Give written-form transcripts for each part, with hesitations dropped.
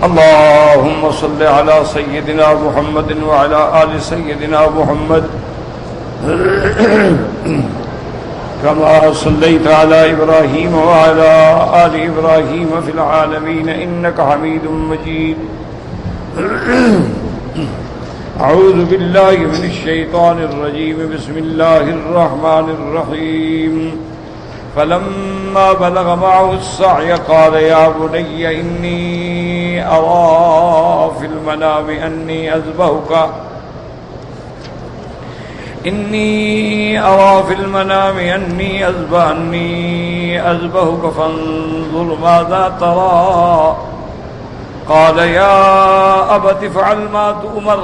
اللهم صل على سيدنا محمد وعلى آل سيدنا محمد كما صليت على إبراهيم وعلى آل إبراهيم في العالمين إنك حميد مجيد. أعوذ بالله من الشيطان الرجيم. بسم الله الرحمن الرحيم. فلما بلغ معه السعي قال يا بني إني أرى في المنام أني أذبحك فانظر ماذا ترى. قال يا أبت افعل ما تؤمر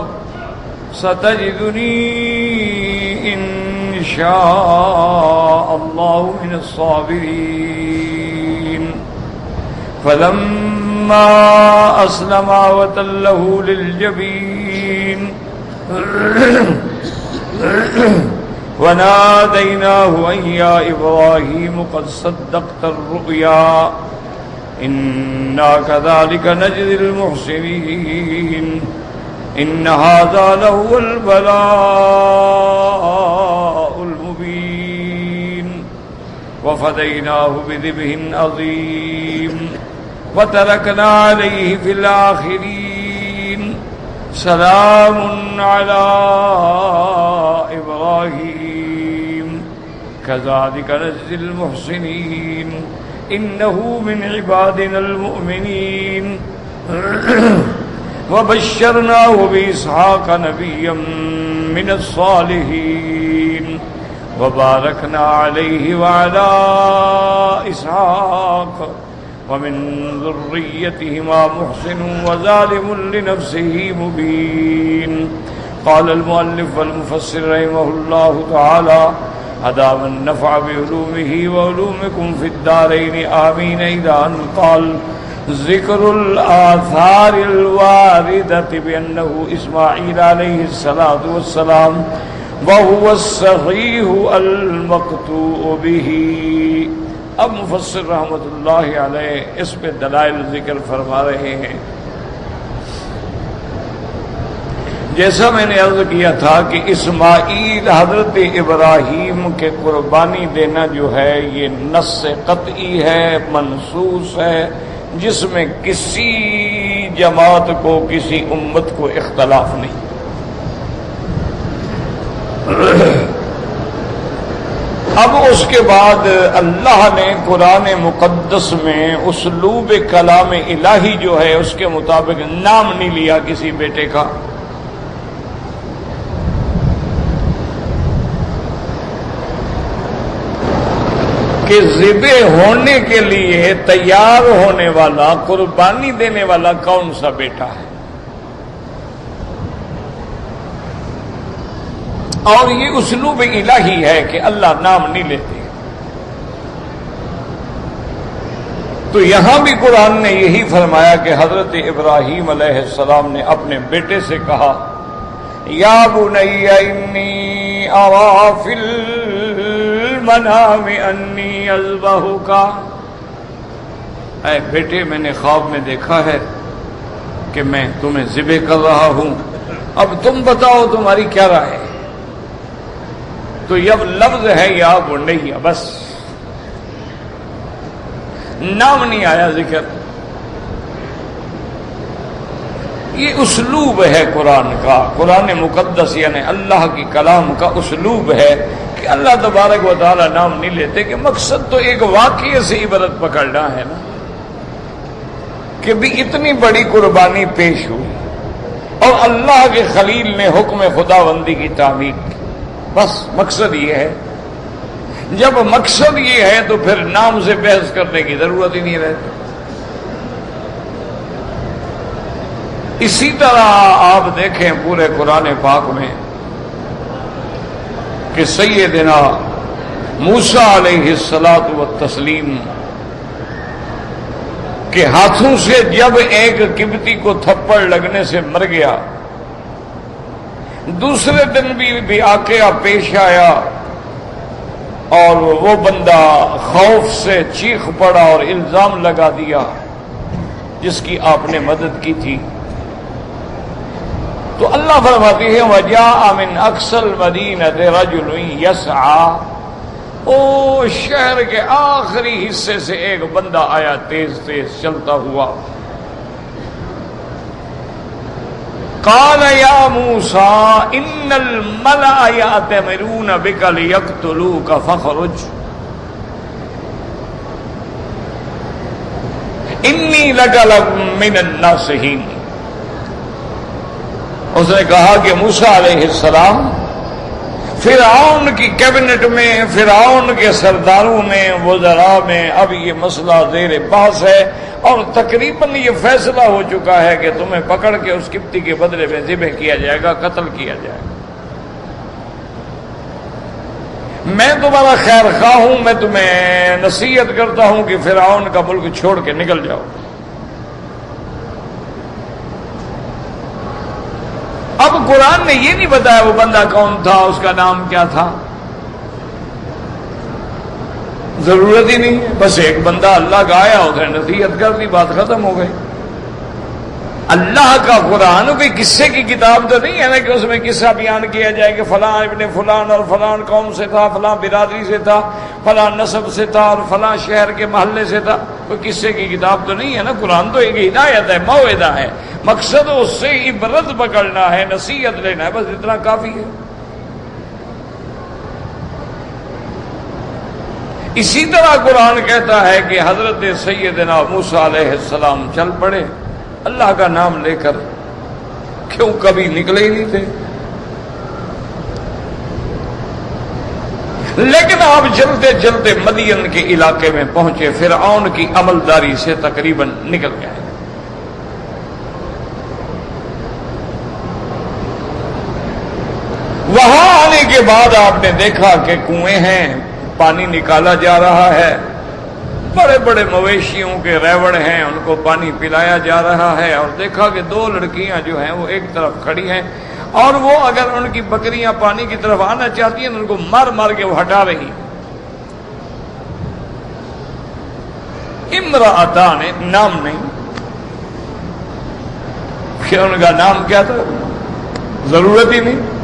ستجدني إن شاء الله من الصابرين. فلما أسلما وتله للجبين وناديناه أن يا إبراهيم قد صدقت الرؤيا إنا كذلك نجزي المحسنين. إن هذا لهو البلاء المبين. وفديناه بذبح عظيم وتركنا عليه في الآخرين. سلام على إبراهيم كذلك نجزي المحسنين. إنه من عبادنا المؤمنين. وبشرناه بإسحاق نبيا من الصالحين. وباركنا عليه وعلى إسحاق ومن ذريتهما محسن وظالم لنفسه مبين. قال المؤلف والمفسر رحمه الله تعالى أدام النفع بعلومه وعلومكم في الدارين آمين. إذا أن قال ذکر الآثار الواردة بأنه إسماعيل عليه الصلاة والسلام وهو الصحيح المقطوع به. اب مفسر رحمۃ اللہ علیہ اس پہ دلائل ذکر فرما رہے ہیں. جیسا میں نے عرض کیا تھا کہ اسماعیل حضرت ابراہیم کے قربانی دینا جو ہے یہ نص قطعی ہے، منصوص ہے، جس میں کسی جماعت کو کسی امت کو اختلاف نہیں. اب اس کے بعد اللہ نے قرآن مقدس میں اسلوب کلام الہی جو ہے اس کے مطابق نام نہیں لیا کسی بیٹے کا. کہ ذبح ہونے کے لیے تیار ہونے والا، قربانی دینے والا کون سا بیٹا ہے. اور یہ اسلوب الہی ہے کہ اللہ نام نہیں لیتے. تو یہاں بھی قرآن نے یہی فرمایا کہ حضرت ابراہیم علیہ السلام نے اپنے بیٹے سے کہا یا بنی انی اری فی المنام انی اذبحک. اے بیٹے میں نے خواب میں دیکھا ہے کہ میں تمہیں ذبح کر رہا ہوں، اب تم بتاؤ تمہاری کیا رائے ہے. تو یہ لفظ ہے یا بنی، بس نام نہیں آیا ذکر. یہ اسلوب ہے قرآن کا. قرآن مقدس یعنی اللہ کی کلام کا اسلوب ہے کہ اللہ تبارک و تعالی نام نہیں لیتے، کہ مقصد تو ایک واقعے سے عبرت پکڑنا ہے نا، کہ بھی اتنی بڑی قربانی پیش ہوئی اور اللہ کے خلیل نے حکم خداوندی کی تعمیل کی. بس مقصد یہ ہے. جب مقصد یہ ہے تو پھر نام سے بحث کرنے کی ضرورت ہی نہیں رہتی. اسی طرح آپ دیکھیں پورے قرآن پاک میں کہ سیدنا موسیٰ علیہ الصلاۃ والتسلیم کے ہاتھوں سے جب ایک قبطی کو تھپڑ لگنے سے مر گیا، دوسرے دن بھی واقعہ پیش آیا اور وہ بندہ خوف سے چیخ پڑا اور الزام لگا دیا جس کی آپ نے مدد کی تھی. تو اللہ فرماتی ہے وَجَاءَ مِنْ أَقْصَى الْمَدِينَةِ رَجُلٌ يَسْعَىٰ. او شہر کے آخری حصے سے ایک بندہ آیا تیز تیز چلتا ہوا. قال یا موسیٰ ان الملأ یأتمرون بک لیقتلوک فاخرج انی لک من الناصحین. اس نے کہا کہ موسیٰ علیہ السلام فرعون کی کیبنٹ میں، فرعون کے سرداروں میں، وزراء میں اب یہ مسئلہ زیر بحث ہے اور تقریباً یہ فیصلہ ہو چکا ہے کہ تمہیں پکڑ کے اس قبطی کے بدلے میں ذبح کیا جائے گا، قتل کیا جائے گا. میں تمہارا خیر خواہ ہوں، میں تمہیں نصیحت کرتا ہوں کہ فرعون کا ملک چھوڑ کے نکل جاؤ. اب قرآن نے یہ نہیں بتایا وہ بندہ کون تھا، اس کا نام کیا تھا، ضرورت ہی نہیں ہے. بس ایک بندہ اللہ کا آیا، اس نے نصیحت کر دی، بات ختم ہو گئی. اللہ کا قرآن کوئی قصے کی کتاب تو نہیں ہے نا کہ اس میں قصہ بیان کیا جائے کہ فلاں ابن فلان اور فلاں قوم سے تھا، فلاں برادری سے تھا، فلاں نسب سے تھا اور فلاں شہر کے محلے سے تھا. کوئی قصے کی کتاب تو نہیں ہے نا. قرآن تو ایک ہدایت ہے، موعظہ ہے. مقصد اس سے عبرت پکڑنا ہے، نصیحت لینا ہے، بس اتنا کافی ہے. اسی طرح قرآن کہتا ہے کہ حضرت سیدنا موسیٰ علیہ السلام چل پڑے اللہ کا نام لے کر. کیوں کبھی نکلے ہی نہیں تھے. لیکن آپ چلتے چلتے مدین کے علاقے میں پہنچے، فرعون کی عملداری سے تقریباً نکل گئے. وہاں آنے کے بعد آپ نے دیکھا کہ کنویں ہیں، پانی نکالا جا رہا ہے، بڑے بڑے مویشیوں کے ریوڑ ہیں، ان کو پانی پلایا جا رہا ہے. اور دیکھا کہ دو لڑکیاں جو ہیں وہ ایک طرف کھڑی ہیں اور وہ اگر ان کی بکریاں پانی کی طرف آنا چاہتی ہیں ان کو مار مار کے وہ ہٹا رہی. امرأتان نام نہیں، پھر ان کا نام کیا تھا ضرورت ہی نہیں.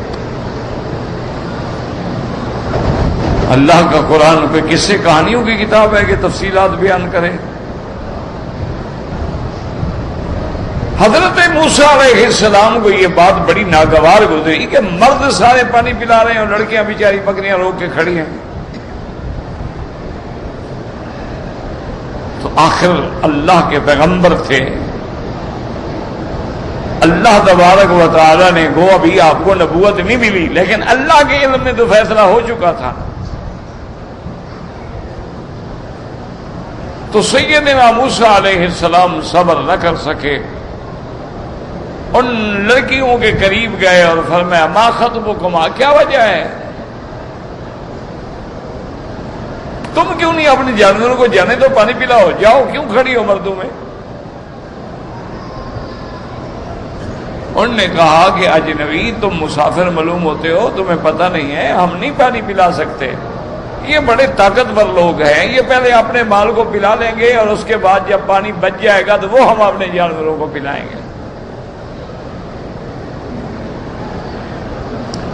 اللہ کا قرآن کوئی قصے کہانیوں کی کتاب ہے کہ تفصیلات بیان کرے. حضرت موسیٰ علیہ السلام کو یہ بات بڑی ناگوار گزری کہ مرد سارے پانی پلا رہے ہیں اور لڑکیاں بیچاری بکریاں روک کے کھڑی ہیں. تو آخر اللہ کے پیغمبر تھے، اللہ تبارک و تعالی نے گو ابھی آپ کو نبوت نہیں ملی لیکن اللہ کے علم میں تو فیصلہ ہو چکا تھا. تو سیدنا موسیٰ علیہ السلام صبر نہ کر سکے، ان لڑکیوں کے قریب گئے اور فرمایا ما خطبکما، کیا وجہ ہے، تم کیوں نہیں اپنے جانوروں کو جانے دو، پانی پلاؤ، جاؤ، کیوں کھڑی ہو مردوں میں. انہوں نے کہا کہ اجنبی تم مسافر معلوم ہوتے ہو، تمہیں پتہ نہیں ہے ہم نہیں پانی پلا سکتے. یہ بڑے طاقتور لوگ ہیں، یہ پہلے اپنے مال کو پلا لیں گے اور اس کے بعد جب پانی بچ جائے گا تو وہ ہم اپنے جانوروں کو پلائیں گے.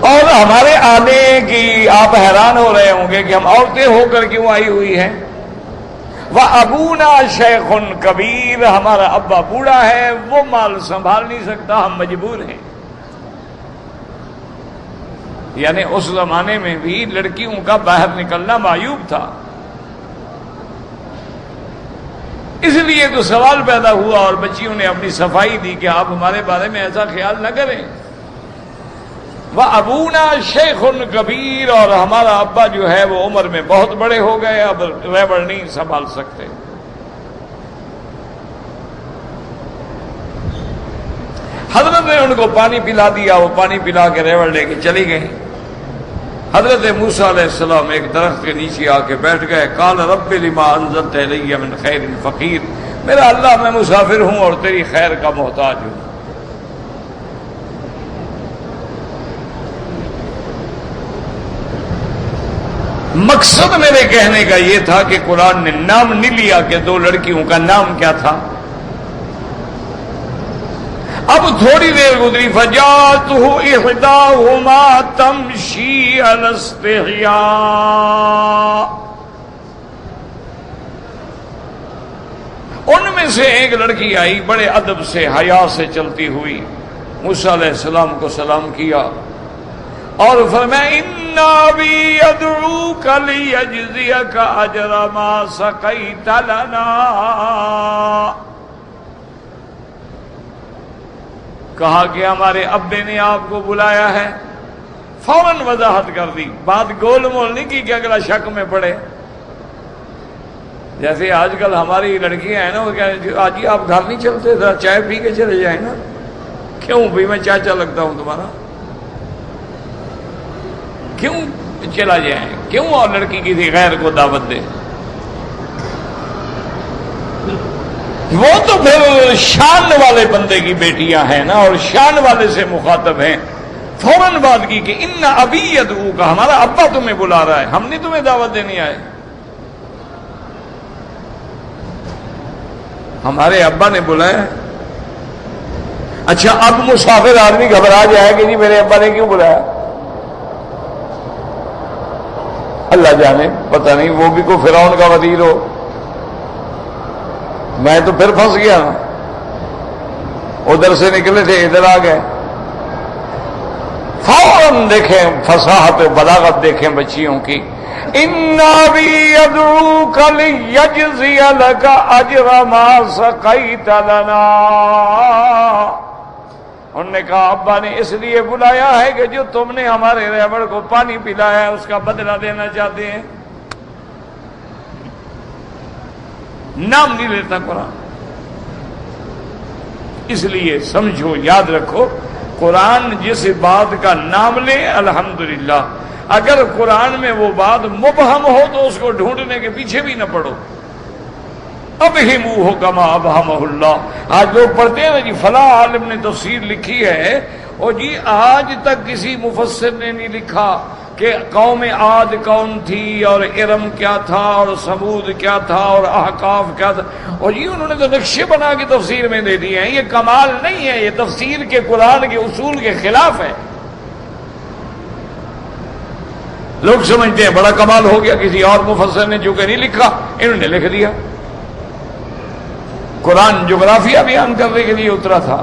اور ہمارے آنے کی آپ حیران ہو رہے ہوں گے کہ ہم عورتیں ہو کر کیوں آئی ہوئی ہیں. وَأَبُونَا شَيْخٌ کبیر، ہمارا ابا بوڑھا ہے، وہ مال سنبھال نہیں سکتا، ہم مجبور ہیں. یعنی اس زمانے میں بھی لڑکیوں کا باہر نکلنا معیوب تھا. اس لیے تو سوال پیدا ہوا اور بچیوں نے اپنی صفائی دی کہ آپ ہمارے بارے میں ایسا خیال نہ کریں. وَأَبُونَا شَيْخٌ کبیر، اور ہمارا ابا جو ہے وہ عمر میں بہت بڑے ہو گئے، اب ریوڑ نہیں سنبھال سکتے. حضرت نے ان کو پانی پلا دیا، وہ پانی پلا کے ریوڑ لے کے چلی گئی. حضرت موسیٰ علیہ السلام ایک درخت کے نیچے آ کے بیٹھ گئے. قال رب لما انزلت الی من خیر فقیر، میرا اللہ میں مسافر ہوں اور تیری خیر کا محتاج ہوں. مقصد میرے کہنے کا یہ تھا کہ قرآن نے نام نہیں لیا کہ دو لڑکیوں کا نام کیا تھا، اب تھوڑی دیر گزری فجاءتہ احداہما تمشی علی استحیاء، ان میں سے ایک لڑکی آئی بڑے ادب سے حیا سے چلتی ہوئی، موسیٰ علیہ السلام کو سلام کیا اور فرمایا ان ابی یدعوک لیجزیک اجر ما سقیت لنا، کہا کہ ہمارے ابے نے آپ کو بلایا ہے، فوراً وضاحت کر دی، بات گول مول نہیں کی کہ اگلا شک میں پڑے۔ جیسے آج کل ہماری لڑکیاں ہیں نا، وہ کہتے آج ہی آپ گھر نہیں چلتے، ذرا چائے پی کے چلے جائیں نا۔ کیوں بھائی میں چاچا لگتا ہوں تمہارا؟ کیوں چلا جائیں؟ کیوں اور لڑکی کسی غیر کو دعوت دے؟ وہ تو پھر شان والے بندے کی بیٹیاں ہیں نا، اور شان والے سے مخاطب ہیں۔ فوراً بات کی کہ ان ابی یدعوک، ہمارا ابا تمہیں بلا رہا ہے، ہم نہیں تمہیں دعوت دینے آئے، ہمارے ابا نے بلایا۔ اچھا اب مسافر آدمی گھبرا جائے کہ جی میرے ابا نے کیوں بلایا، اللہ جانے، پتہ نہیں وہ بھی کوئی فرعون کا وزیر ہو، میں تو پھر پھنس گیا نا، ادھر سے نکلے تھے ادھر آ گئے۔ فوراً دیکھیں فصاحت و بلاغت دیکھیں بچیوں کی، ان ابی یدعوک لیجزی لک اجر ما سقیت لنا، انہوں نے کہا ابا نے اس لیے بلایا ہے کہ جو تم نے ہمارے ریوڑ کو پانی پلایا ہے اس کا بدلہ دینا چاہتے ہیں۔ نام نہیں لیتا قرآن، اس لیے سمجھو، یاد رکھو، قرآن جس بات کا نام لے الحمدللہ، اگر قرآن میں وہ بات مبہم ہو تو اس کو ڈھونڈنے کے پیچھے بھی نہ پڑو۔ ابہموہ کما ابہمہ اللہ، آج لوگ پڑھتے ہیں نا جی فلاں عالم نے تفسیر لکھی ہے، اور جی آج تک کسی مفسر نے نہیں لکھا کہ قوم عاد کون تھی اور ارم کیا تھا اور سمود کیا تھا اور احقاف کیا تھا، اور جی انہوں نے تو نقشے بنا کے تفسیر میں دے دیے ہیں۔ یہ کمال نہیں ہے، یہ تفسیر کے قرآن کے اصول کے خلاف ہے۔ لوگ سمجھتے ہیں بڑا کمال ہو گیا، کسی اور مفسر نے جو کہ نہیں لکھا انہوں نے لکھ دیا۔ قرآن جغرافیہ بیان کرنے کے لیے اترا تھا،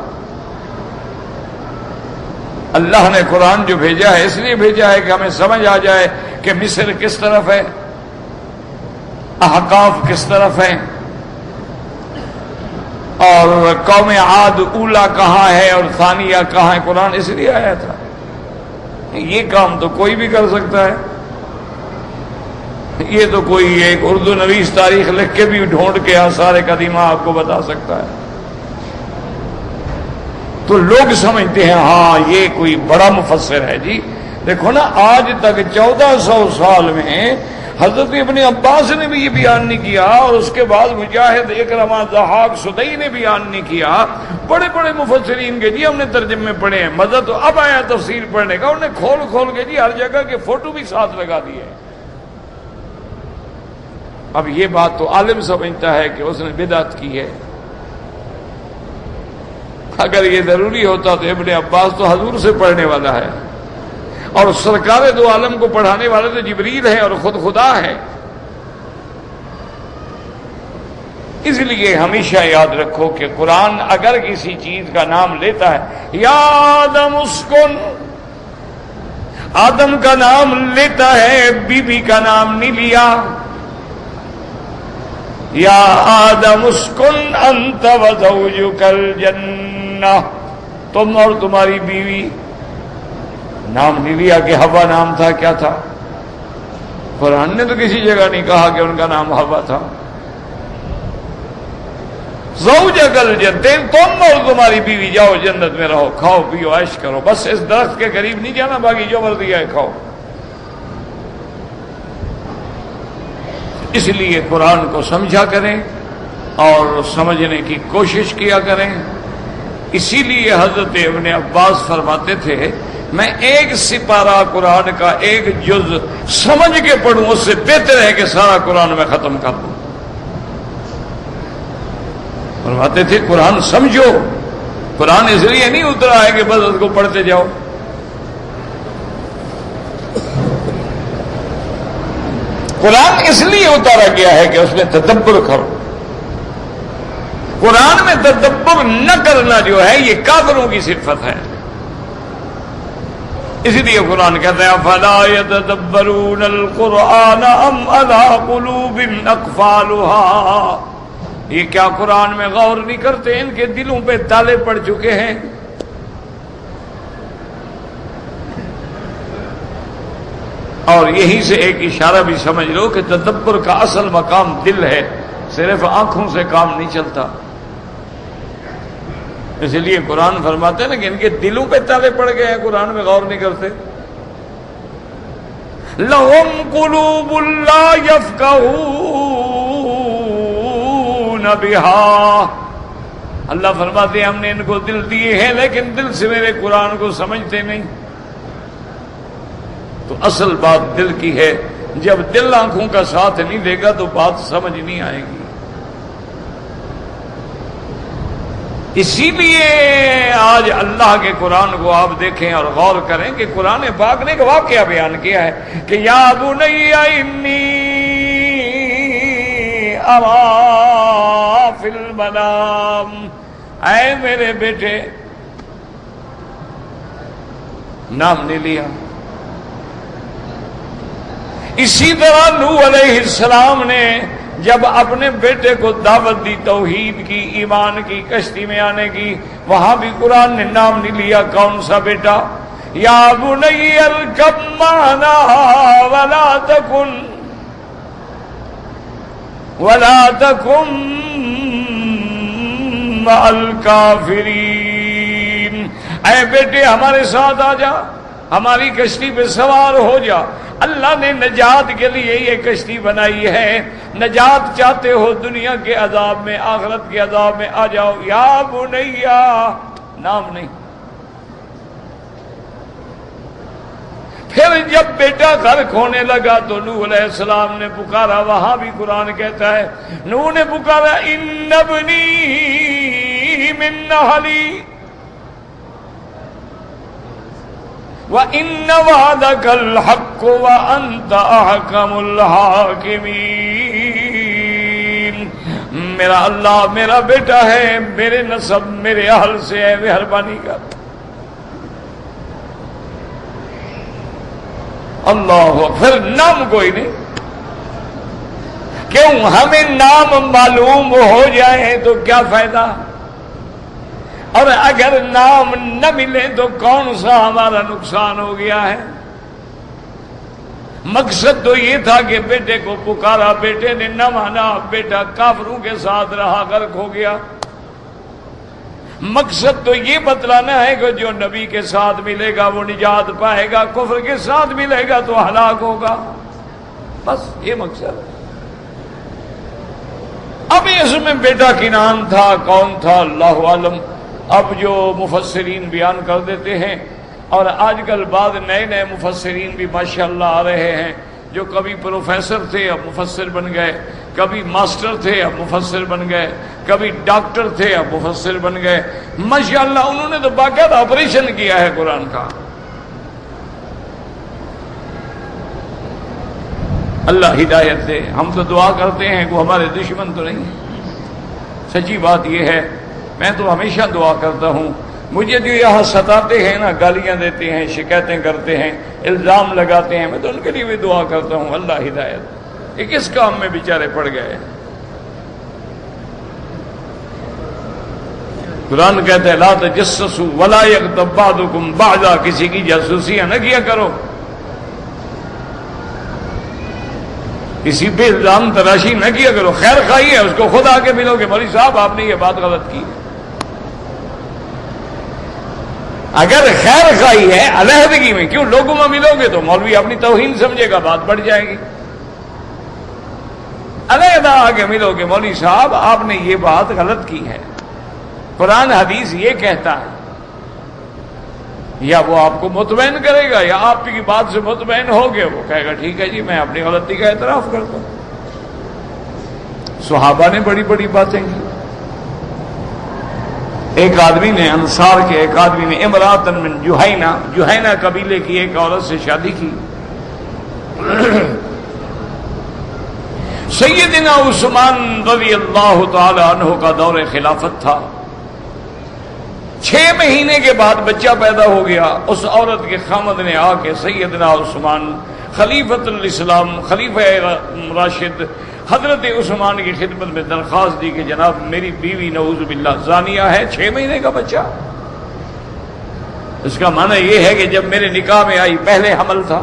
اللہ نے قرآن جو بھیجا ہے اس لیے بھیجا ہے کہ ہمیں سمجھ آ جائے کہ مصر کس طرف ہے، احقاف کس طرف ہے، اور قوم عاد اولا کہاں ہے اور ثانیہ کہاں ہے۔ قرآن اس لیے آیا تھا۔ یہ کام تو کوئی بھی کر سکتا ہے، یہ تو کوئی ایک اردو نویس تاریخ لکھ کے بھی ڈھونڈ کے آثار قدیمہ آپ کو بتا سکتا ہے۔ تو لوگ سمجھتے ہیں ہاں یہ کوئی بڑا مفسر ہے۔ جی دیکھو نا، آج تک 1400 سال میں حضرت ابن عباس نے بھی یہ بیان نہیں کیا، اور اس کے بعد مجاہد، اکرمہ، ضحاک، سدی نے بیان نہیں کیا۔ بڑے بڑے مفسرین کے جی ہم نے ترجمے پڑھے ہیں، مزہ تو اب آیا تفسیر پڑھنے کا، انہوں نے کھول کھول کے جی ہر جگہ کے فوٹو بھی ساتھ لگا دیے۔ اب یہ بات تو عالم سمجھتا ہے کہ اس نے بدعت کی ہے۔ اگر یہ ضروری ہوتا تو ابن عباس تو حضور سے پڑھنے والا ہے، اور سرکار دو عالم کو پڑھانے والے تو جبریل ہے اور خود خدا ہے۔ اس لیے ہمیشہ یاد رکھو کہ قرآن اگر کسی چیز کا نام لیتا ہے، یا آدم اسکن، آدم کا نام لیتا ہے، بی بی کا نام نہیں لیا۔ یا آدم اسکن انت وزوجک الجنہ، تم اور تمہاری بیوی، نام نہیں لیا کہ حوا نام تھا، کیا تھا؟ قرآن نے تو کسی جگہ نہیں کہا کہ ان کا نام حوا تھا۔ زوجک الجنہ، تم اور تمہاری بیوی جاؤ جنت میں رہو، کھاؤ پیو عیش کرو، بس اس درخت کے قریب نہیں جانا، باقی جو مرضی ہے کھاؤ۔ اس لیے قرآن کو سمجھا کریں اور سمجھنے کی کوشش کیا کریں۔ اسی لیے حضرت ابن عباس فرماتے تھے میں ایک سپارہ قرآن کا ایک جز سمجھ کے پڑھوں اس سے بہتر ہے کہ سارا قرآن میں ختم کر دوں۔ فرماتے تھے قرآن سمجھو، قرآن اس لیے نہیں اترا ہے کہ بس اس کو پڑھتے جاؤ. قرآن اس لیے اتارا گیا ہے کہ اس میں تدبر کرو. قرآن میں تدبر نہ کرنا جو ہے یہ کافروں کی صفت ہے. اسی لیے قرآن کہتا ہے فَلَا يَتَدَبَّرُونَ الْقُرْآنَ أَمْ عَلَىٰ قُلُوبٍ أَقْفَالُهَا. یہ کیا قرآن میں غور نہیں کرتے؟ ان کے دلوں پہ تالے پڑ چکے ہیں. اور یہی سے ایک اشارہ بھی سمجھ لو کہ تدبر کا اصل مقام دل ہے، صرف آنکھوں سے کام نہیں چلتا. اس لیے قرآن فرماتے ہیں نا کہ ان کے دلوں پہ تالے پڑ گئے ہیں، قرآن میں غور نہیں کرتے. لَهُمْ قُلُوبٌ لَا يَفْقَهُونَ بِهَا. اللہ فرماتے ہیں ہم نے ان کو دل دیے ہیں لیکن دل سے میرے قرآن کو سمجھتے نہیں. تو اصل بات دل کی ہے. جب دل آنکھوں کا ساتھ نہیں دے گا تو بات سمجھ نہیں آئے گی. اسی لیے آج اللہ کے قرآن کو آپ دیکھیں اور غور کریں کہ قرآن پاک نے ایک واقعہ بیان کیا ہے کہ یا بنی انی ارا فی المنام، اے میرے بیٹے. نام نہیں لیا. اسی طرح نوح علیہ السلام نے جب اپنے بیٹے کو دعوت دی توحید کی، ایمان کی، کشتی میں آنے کی، وہاں بھی قرآن نے نام نہیں لیا. کون سا بیٹا؟ یا بنی ارکب معنا ولا تکن مع الکافرین. اے بیٹے ہمارے ساتھ آ جا، ہماری کشتی پہ سوار ہو جا. اللہ نے نجات کے لیے یہ کشتی بنائی ہے. نجات چاہتے ہو دنیا کے عذاب میں، آخرت کے عذاب میں، آ جاؤ. یا بنیا نام نہیں. پھر جب بیٹا غرق ہونے لگا تو نوح علیہ السلام نے پکارا. وہاں بھی قرآن کہتا ہے نوح نے پکارا ان ابنی من اہلی وَإِنَّ وَعْدَكَ الْحَقُّ وَأَنْتَ أَحْكَمُ الْحَاكِمِينَ. میرا اللہ میرا بیٹا ہے، میرے نسب میرے اہل سے ہے، مہربانی کر. اللہ پھر نام کوئی نہیں. کیوں؟ ہمیں نام معلوم ہو جائے تو کیا فائدہ، اور اگر نام نہ ملے تو کون سا ہمارا نقصان ہو گیا ہے. مقصد تو یہ تھا کہ بیٹے کو پکارا، بیٹے نے نہ مانا، بیٹا کافروں کے ساتھ رہا، غرق ہو گیا. مقصد تو یہ بتلانا ہے کہ جو نبی کے ساتھ ملے گا وہ نجات پائے گا، کفر کے ساتھ ملے گا تو ہلاک ہوگا. بس یہ مقصد ہے. اب اس میں بیٹا کنان تھا، کون تھا اللہ عالم. اب جو مفسرین بیان کر دیتے ہیں، اور آج کل بعض نئے نئے مفسرین بھی ماشاءاللہ آ رہے ہیں جو کبھی پروفیسر تھے اب مفسر بن گئے، کبھی ماسٹر تھے اب مفسر بن گئے، کبھی ڈاکٹر تھے اب مفسر بن گئے. ماشاءاللہ انہوں نے تو باقاعدہ آپریشن کیا ہے قرآن کا. اللہ ہدایت دے. ہم تو دعا کرتے ہیں کہ ہمارے دشمن تو نہیں. سچی بات یہ ہے، میں تو ہمیشہ دعا کرتا ہوں. مجھے جو یہاں ستاتے ہیں نا، گالیاں دیتے ہیں، شکایتیں کرتے ہیں، الزام لگاتے ہیں، میں تو ان کے لیے بھی دعا کرتا ہوں اللہ ہدایت. یہ کس کام میں بیچارے پڑ گئے. قرآن کہتے ہیں لا تجسسوا ولا یغتب بعضکم بعضا. کسی کی جاسوسیاں نہ کیا کرو، کسی پہ الزام تراشی نہ کیا کرو. خیر خواہی ہے اس کو خود آ کے ملو کہ مولوی صاحب آپ نے یہ بات غلط کی. اگر خیر خواہی ہے علیحدگی میں، کیوں لوگوں میں ملو گے تو مولوی اپنی توہین سمجھے گا، بات بڑھ جائے گی. علیحدہ آ کے ملو گے مولوی صاحب آپ نے یہ بات غلط کی ہے، قرآن حدیث یہ کہتا ہے. یا وہ آپ کو مطمئن کرے گا یا آپ کی بات سے مطمئن ہو گئے، وہ کہے گا ٹھیک ہے جی میں اپنی غلطی کا اعتراف کرتا ہوں. صحابہ نے بڑی بڑی باتیں کی. ایک آدمی نے، انصار کے ایک آدمی نے، امراتن من جوہینہ قبیلے کی ایک عورت سے شادی کی. سیدنا عثمان رضی اللہ تعالی عنہ کا دور خلافت تھا. 6 مہینے کے بعد بچہ پیدا ہو گیا. اس عورت کے خامد نے آ کے سیدنا عثمان خلیفۃ الاسلام، خلیفہ راشد حضرت عثمان کی خدمت میں درخواست دی کہ جناب میری بیوی نعوذ باللہ زانیہ ہے، 6 مہینے کا بچہ. اس کا معنی یہ ہے کہ جب میرے نکاح میں آئی پہلے حمل تھا.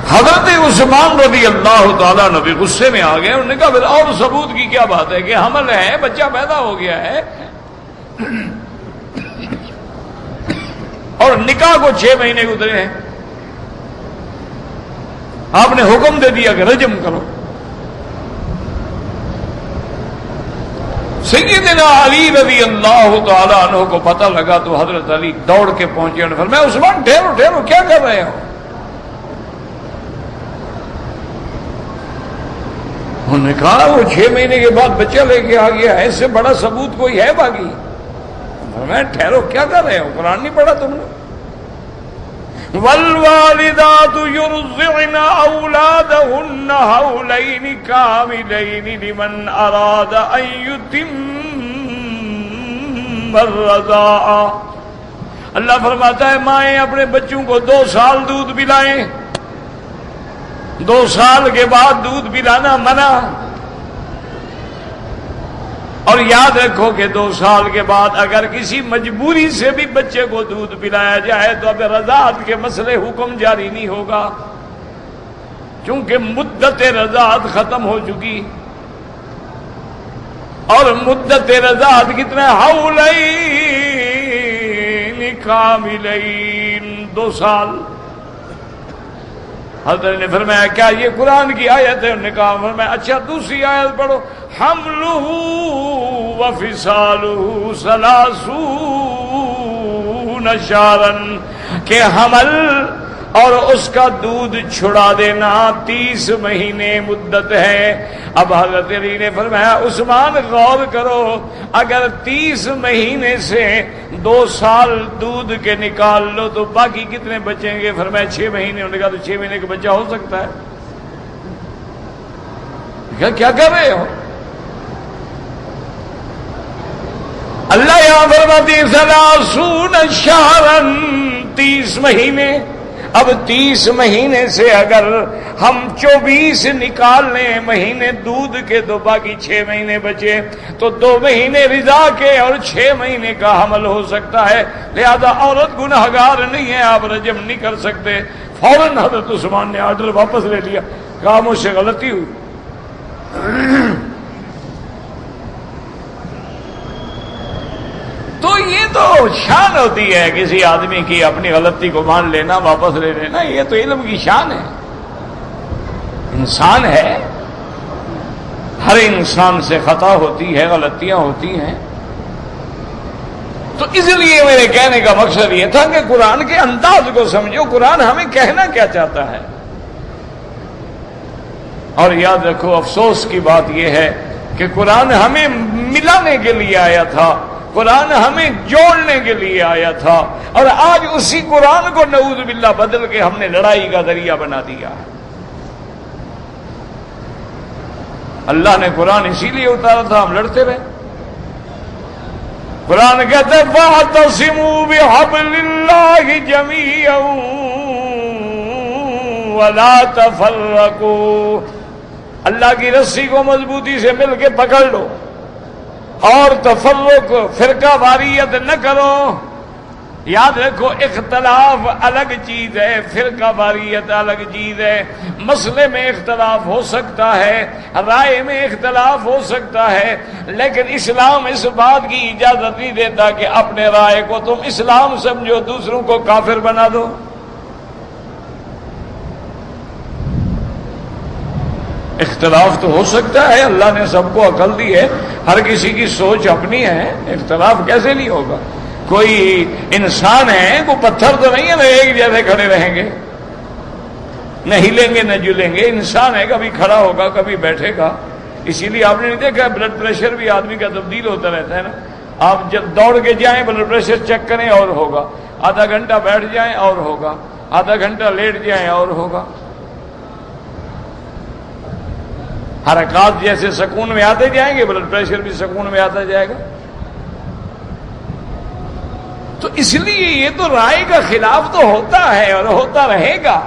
حضرت عثمان رضی اللہ تعالیٰ نبی غصے میں آ گئے. انہوں نے کہا پھر اور ثبوت کی کیا بات ہے کہ حمل ہے، بچہ پیدا ہو گیا ہے، اور نکاح کو 6 مہینے گزرے ہیں، آپ نے حکم دے دیا کہ رجم کرو. سیدنا علی رضی اللہ تعالیٰ عنہ کو پتہ لگا تو حضرت علی دوڑ کے پہنچے اور فرمایا عثمان ٹھہرو ٹھہرو، کیا کر رہے ہو؟ انہوں نے کہا وہ 6 مہینے کے بعد بچہ لے کے آ گیا ہے، اس سے بڑا ثبوت کوئی ہے باقی؟ فرمایا ٹھہرو، کیا کر رہے ہو؟ قرآن نہیں پڑھا تم نے؟ والوالدات يرضعن أولادهن حولين كاملين لمن أراد أن يتم الرضاعة. اللہ فرماتا ہے مائیں اپنے بچوں کو 2 سال دودھ پلائیں، 2 سال کے بعد دودھ پلانا منع. اور یاد رکھو کہ 2 سال کے بعد اگر کسی مجبوری سے بھی بچے کو دودھ پلایا جائے تو اب رضاعت کے مسئلے حکم جاری نہیں ہوگا، کیونکہ مدت رضاعت ختم ہو چکی. اور مدت رضاعت کتنا؟ حولین کاملین، 2 سال. حضرت نے فرمایا کیا یہ قرآن کی آیت ہے؟ انہوں نے کہا. فرمایا اچھا دوسری آیت پڑھو، حملہ وفصالہ 30 شہرا، کہ حمل اور اس کا دودھ چھڑا دینا 30 مہینے مدت ہے. اب حضرت علی نے فرمایا عثمان غور کرو، اگر 30 مہینے سے 2 سال دودھ کے نکال لو تو باقی کتنے بچیں گے؟ فرمایا 6 مہینے. انہوں نے کہا تو 6 مہینے کا بچہ ہو سکتا ہے. کیا کر رہے ہو؟ اللہ یہاں فرماتی 30 شہرا، 30 مہینے. اب 30 مہینے سے اگر ہم 24 نکال لیں مہینے دودھ کے تو باقی 6 مہینے بچے، تو 2 مہینے رضا کے اور 6 مہینے کا حمل ہو سکتا ہے. لہذا عورت گنہگار نہیں ہے، آپ رجم نہیں کر سکتے. فوراً حضرت عثمان نے آرڈر واپس لے لیا، کہا مجھ سے غلطی ہوئی. تو یہ تو شان ہوتی ہے کسی آدمی کی، اپنی غلطی کو مان لینا، واپس لے لینا، یہ تو علم کی شان ہے. انسان ہے، ہر انسان سے خطا ہوتی ہے، غلطیاں ہوتی ہیں. تو اس لیے میرے کہنے کا مقصد یہ تھا کہ قرآن کے انداز کو سمجھو، قرآن ہمیں کہنا کیا چاہتا ہے. اور یاد رکھو افسوس کی بات یہ ہے کہ قرآن ہمیں ملانے کے لیے آیا تھا، قرآن ہمیں جوڑنے کے لیے آیا تھا، اور آج اسی قرآن کو نعوذ باللہ بدل کے ہم نے لڑائی کا ذریعہ بنا دیا. اللہ نے قرآن اسی لیے اتارا تھا، ہم لڑتے رہے. قرآن کہتا ہے فَاعْتَصِمُوا بِحَبْلِ اللَّهِ جَمِيعًا وَلَا تَفَرَّقُوا. اللہ کی رسی کو مضبوطی سے مل کے پکڑ لو اور تفرق، فرقہ واریت نہ کرو. یاد رکھو اختلاف الگ چیز ہے، فرقہ واریت الگ چیز ہے. مسئلے میں اختلاف ہو سکتا ہے، رائے میں اختلاف ہو سکتا ہے، لیکن اسلام اس بات کی اجازت نہیں دیتا کہ اپنے رائے کو تم اسلام سمجھو، دوسروں کو کافر بنا دو. اختلاف تو ہو سکتا ہے، اللہ نے سب کو عقل دی ہے، ہر کسی کی سوچ اپنی ہے، اختلاف کیسے نہیں ہوگا؟ کوئی انسان ہے، کوئی پتھر تو نہیں ہے نا ایک جیسے کھڑے رہیں گے، نہ ہلیں گے نہ جلیں گے. انسان ہے، کبھی کھڑا ہوگا کبھی بیٹھے گا. اسی لیے آپ نے نہیں دیکھا بلڈ پریشر بھی آدمی کا تبدیل ہوتا رہتا ہے نا. آپ جب دوڑ کے جائیں بلڈ پریشر چیک کریں اور ہوگا, آدھا گھنٹہ بیٹھ جائیں اور ہوگا, آدھا گھنٹہ لیٹ جائیں اور ہوگا. حرکات جیسے سکون میں آتے جائیں گے بلڈ پریشر بھی سکون میں آتا جائے گا. تو اس لیے یہ تو رائے کا خلاف تو ہوتا ہے اور ہوتا رہے گا,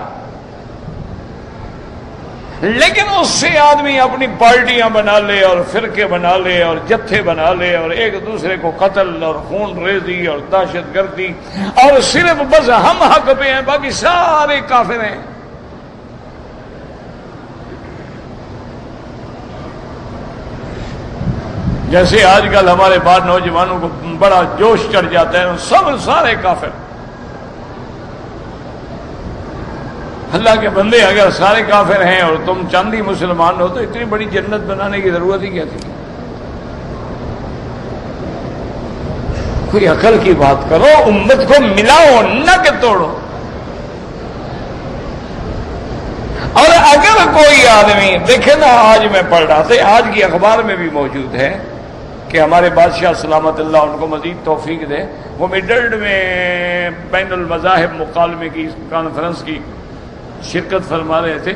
لیکن اس سے آدمی اپنی پارٹیاں بنا لے اور فرقے بنا لے اور جتھے بنا لے اور ایک دوسرے کو قتل اور خون ریزی اور دہشت گردی, اور صرف بس ہم حق پہ ہیں باقی سارے کافر ہیں. جیسے آج کل ہمارے بعض نوجوانوں کو بڑا جوش چڑھ جاتا ہے, سب سارے کافر. اللہ کے بندے اگر سارے کافر ہیں اور تم چاندی مسلمان ہو تو اتنی بڑی جنت بنانے کی ضرورت ہی کیا تھی؟ کوئی عقل کی بات کرو, امت کو ملاؤ نہ کہ توڑو. اور اگر کوئی آدمی دیکھے نا, آج میں پڑھ رہا تھا, آج کی اخبار میں بھی موجود ہے کہ ہمارے بادشاہ سلامت اللہ ان کو مزید توفیق دے, وہ میڈلڈ میں بین المذاہب مکالمے کی کانفرنس کی شرکت فرما رہے تھے.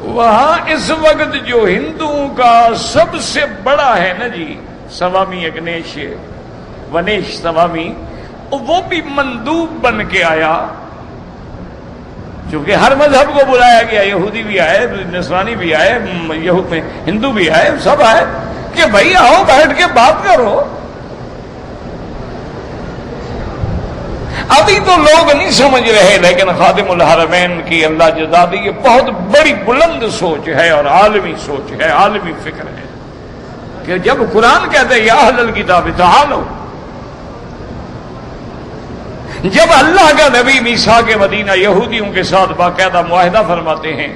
وہاں اس وقت جو ہندوؤں کا سب سے بڑا ہے نا جی, سوامی اگنیش ونیش سوامی, وہ بھی مندوب بن کے آیا. چونکہ ہر مذہب کو بلایا گیا, یہودی بھی آئے, نصرانی بھی آئے, ہندو بھی آئے, سب آئے کہ بھائی آؤ بیٹھ کے بات کرو. ابھی تو لوگ نہیں سمجھ رہے, لیکن خادم الحرمین کی اللہ جزا دی, یہ بہت بڑی بلند سوچ ہے اور عالمی سوچ ہے, عالمی فکر ہے کہ جب قرآن کہتے ہیں یا اہل الکتاب تعالوا, جب اللہ کا نبی میثاق مدینہ یہودیوں کے ساتھ باقاعدہ معاہدہ فرماتے ہیں,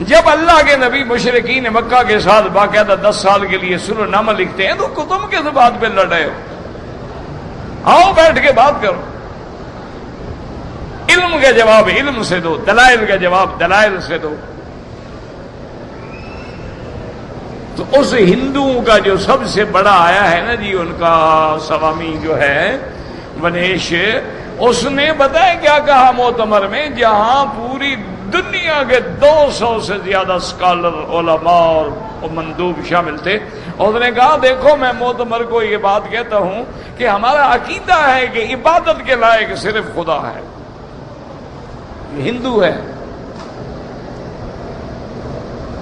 جب اللہ کے نبی مشرکین مکہ کے ساتھ باقاعدہ 10 سال کے لیے صلح نامہ لکھتے ہیں, تو تم کس بات پہ لڑ رہے ہو؟ آؤ بیٹھ کے بات کرو. علم کا جواب علم سے دو, دلائل کا جواب دلائل سے دو. تو اس ہندوؤں کا جو سب سے بڑا آیا ہے نا جی, ان کا سوامی جو ہے ونیش, اس نے بتایا کیا کہا مؤتمر میں, جہاں پوری دنیا کے 200 سے زیادہ اسکالر, علماء اور مندوب شامل تھے. اس نے کہا دیکھو میں مؤتمر کو یہ بات کہتا ہوں کہ ہمارا عقیدہ ہے کہ عبادت کے لائق صرف خدا ہے. ہندو ہے,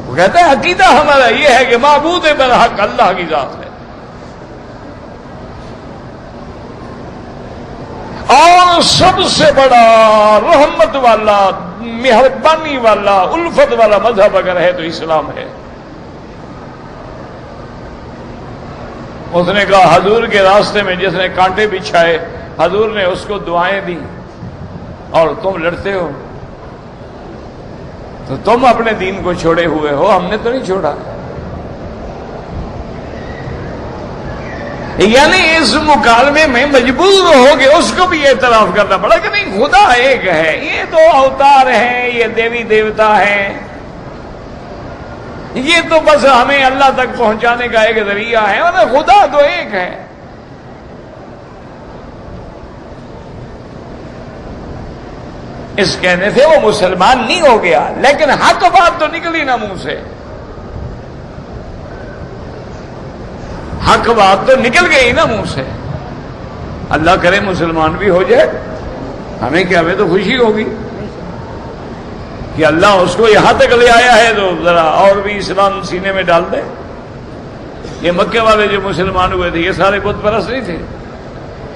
وہ کہتا ہے عقیدہ ہمارا یہ ہے کہ معبود برحق اللہ کی ذات ہے, اور سب سے بڑا رحمت والا, مہربانی والا, الفت والا مذہب اگر ہے تو اسلام ہے. اس نے کہا حضور کے راستے میں جس نے کانٹے بچھائے, حضور نے اس کو دعائیں دی, اور تم لڑتے ہو تو تم اپنے دین کو چھوڑے ہوئے ہو, ہم نے تو نہیں چھوڑا. یعنی اس مکالمے میں مجبور ہو کے اس کو بھی اعتراف کرنا پڑا کہ نہیں خدا ایک ہے, یہ تو اوتار ہیں, یہ دیوی دیوتا ہیں, یہ تو بس ہمیں اللہ تک پہنچانے کا ایک ذریعہ ہے, اور خدا تو ایک ہے. اس کہنے سے وہ مسلمان نہیں ہو گیا, لیکن حق بات تو نکلی نا منہ سے, حق بات تو نکل گئی نا منہ سے. اللہ کرے مسلمان بھی ہو جائے, ہمیں کیا, ہمیں تو خوشی ہوگی کہ اللہ اس کو یہاں تک لے آیا ہے, تو ذرا اور بھی اسلام سینے میں ڈال دے. یہ مکے والے جو مسلمان ہوئے تھے یہ سارے بت پرست نہیں تھے,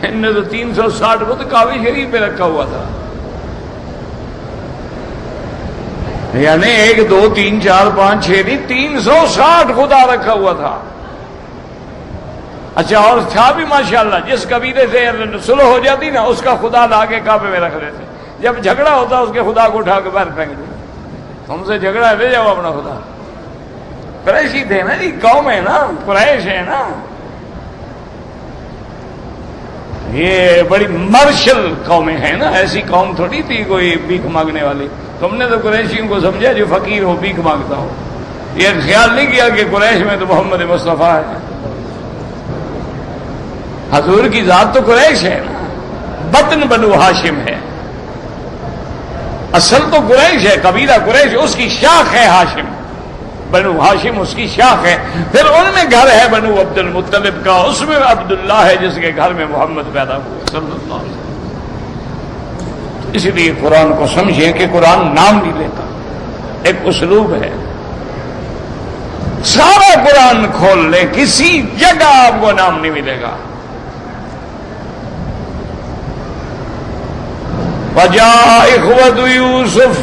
ان نے تو 360 بت کعبہ شریف پہ رکھا ہوا تھا. یعنی 1 2 3 4 5 6 نہیں, 360 خدا رکھا ہوا تھا. اچھا, اور تھا بھی ماشاءاللہ, جس قبیلے سے صلح ہو جاتی نا اس کا خدا لا کے کعبے میں رکھ لیتے, جب جھگڑا ہوتا اس کے خدا کو اٹھا کے باہر پھینک دے, تم سے جھگڑا لے جاؤ اپنا خدا. قریشی تھے نا جی, قوم ہے نا, قریش ہے نا, یہ بڑی مارشل قومیں ہیں نا, ایسی قوم تھوڑی تھی کوئی بھیک مانگنے والی. تم نے تو قریشیوں کو سمجھا جو فقیر ہو, بھیک مانگتا ہو. یہ خیال نہیں کیا کہ قریش میں تو محمد مصطفیٰ ہے. حضور کی ذات تو قریش ہے نا، بطن بنو ہاشم ہے، اصل تو قریش ہے، قبیلہ قریش، اس کی شاخ ہے ہاشم، بنو ہاشم اس کی شاخ ہے. پھر ان میں گھر ہے بنو عبد المطلب کا، اس میں عبداللہ ہے جس کے گھر میں محمد پیدا ہوئے صلی اللہ علیہ وسلم. اس لیے قرآن کو سمجھیں کہ قرآن نام نہیں لیتا، ایک اسلوب ہے. سارا قرآن کھول لیں، کسی جگہ آپ کو نام نہیں ملے گا. وَجَاءَ إِخْوَةُ يُوسُفَ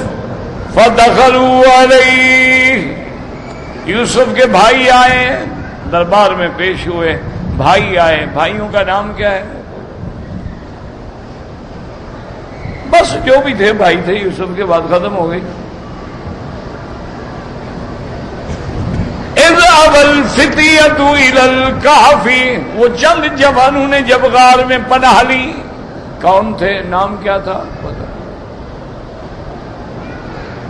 فَدَخَلُوا عَلَيْهِ، یوسف کے بھائی آئے، دربار میں پیش ہوئے. بھائی آئے، بھائیوں کا نام کیا ہے؟ بس جو بھی تھے بھائی تھے، یوسف کے بعد ختم ہو گئی. اِذْ أَوَى الْفِتْيَةُ إِلَى الْكَهْفِ، وہ چند جوانوں نے جب غار میں پناہ لی. کون تھے؟ نام کیا تھا؟ پتہ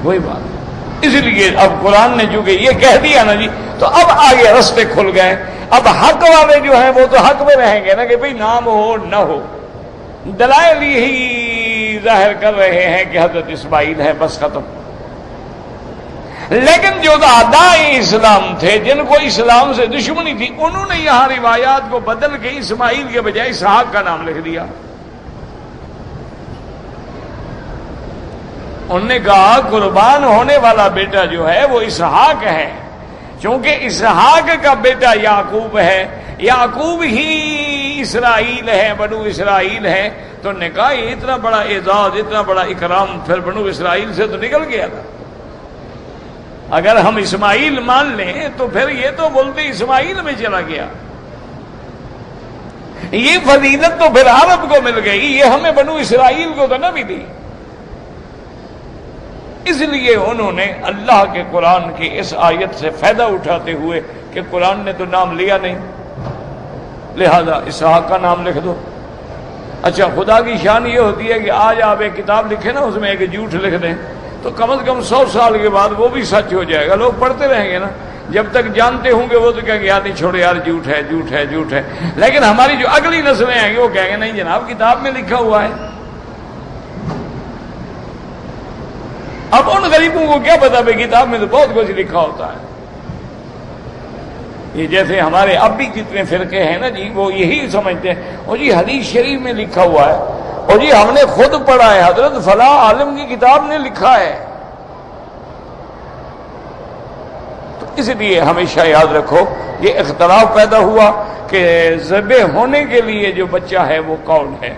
کوئی بات نہیں. اس لیے اب قرآن نے چونکہ یہ کہہ دیا نا جی، تو اب آگے رستے کھل گئے. اب حق والے جو ہیں وہ تو حق میں رہیں گے نا کہ بھئی نام ہو نہ ہو. دلائل یہی ظاہر کر رہے ہیں کہ حضرت اسماعیل ہے، بس ختم. لیکن جو اعداء اسلام تھے، جن کو اسلام سے دشمنی تھی، انہوں نے یہاں روایات کو بدل کے اسماعیل کے بجائے اسحاق کا نام لکھ دیا. انہوں نے کہا قربان ہونے والا بیٹا جو ہے وہ اسحاق ہے، چونکہ اسحاق کا بیٹا یعقوب ہے، یعقوب ہی اسرائیل ہے، بنو اسرائیل ہے. تو انہوں نے کہا یہ اتنا بڑا اعزاز، اتنا بڑا اکرام پھر بنو اسرائیل سے تو نکل گیا تھا. اگر ہم اسماعیل مان لیں تو پھر یہ تو بولتے اسماعیل میں چلا گیا. یہ فضیلت تو پھر عرب کو مل گئی، یہ ہمیں بنو اسرائیل کو تو نہ بھی دی. اس لیے انہوں نے اللہ کے قرآن کی اس آیت سے فائدہ اٹھاتے ہوئے کہ قرآن نے تو نام لیا نہیں، لہذا اسحاق کا نام لکھ دو. اچھا، خدا کی شان یہ ہوتی ہے کہ آج آپ ایک کتاب لکھیں نا، اس میں ایک جھوٹ لکھ دیں تو کم از کم 100 سال کے بعد وہ بھی سچ ہو جائے گا. لوگ پڑھتے رہیں گے نا، جب تک جانتے ہوں گے وہ تو کہیں گے یار نہیں چھوڑے یار، جھوٹ ہے جھوٹ ہے جھوٹ ہے. لیکن ہماری جو اگلی نسلیں آئیں گی وہ کہیں گے نہیں جناب کتاب میں لکھا ہوا ہے. اب ان غریبوں کو کیا پتا بھائی کتاب میں تو بہت کچھ لکھا ہوتا ہے. یہ جیسے ہمارے اب بھی جتنے فرقے ہیں نا جی، وہ یہی سمجھتے ہیں اور جی حدیث شریف میں لکھا ہوا ہے، اور جی ہم نے خود پڑھا ہے، حضرت فلاں عالم کی کتاب نے لکھا ہے. تو اس لیے ہمیشہ یاد رکھو یہ اختلاف پیدا ہوا کہ ذبح ہونے کے لیے جو بچہ ہے وہ کون ہے.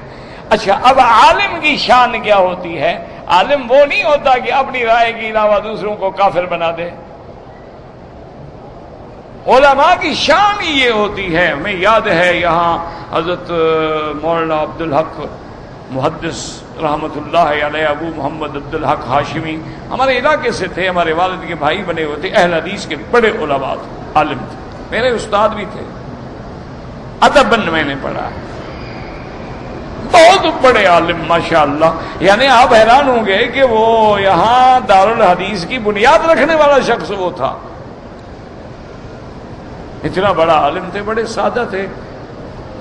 اچھا، اب عالم کی شان کیا ہوتی ہے؟ عالم وہ نہیں ہوتا کہ اپنی رائے کے علاوہ دوسروں کو کافر بنا دے. علماء کی شان ہی یہ ہوتی ہے. ہمیں یاد ہے یہاں حضرت مولانا عبدالحق محدث رحمۃ اللہ علیہ، ابو محمد عبدالحق ہاشمی ہمارے علاقے سے تھے، ہمارے والد کے بھائی بنے ہوئے تھے، اہل حدیث کے بڑے علماء تھے، عالم تھے، میرے استاد بھی تھے. ادباً میں نے پڑھا ہے، بہت بڑے عالم ماشاءاللہ. یعنی آپ حیران ہوں گے کہ وہ یہاں دارالحدیث کی بنیاد رکھنے والا شخص وہ تھا. اتنا بڑا عالم تھے، بڑے سادہ تھے.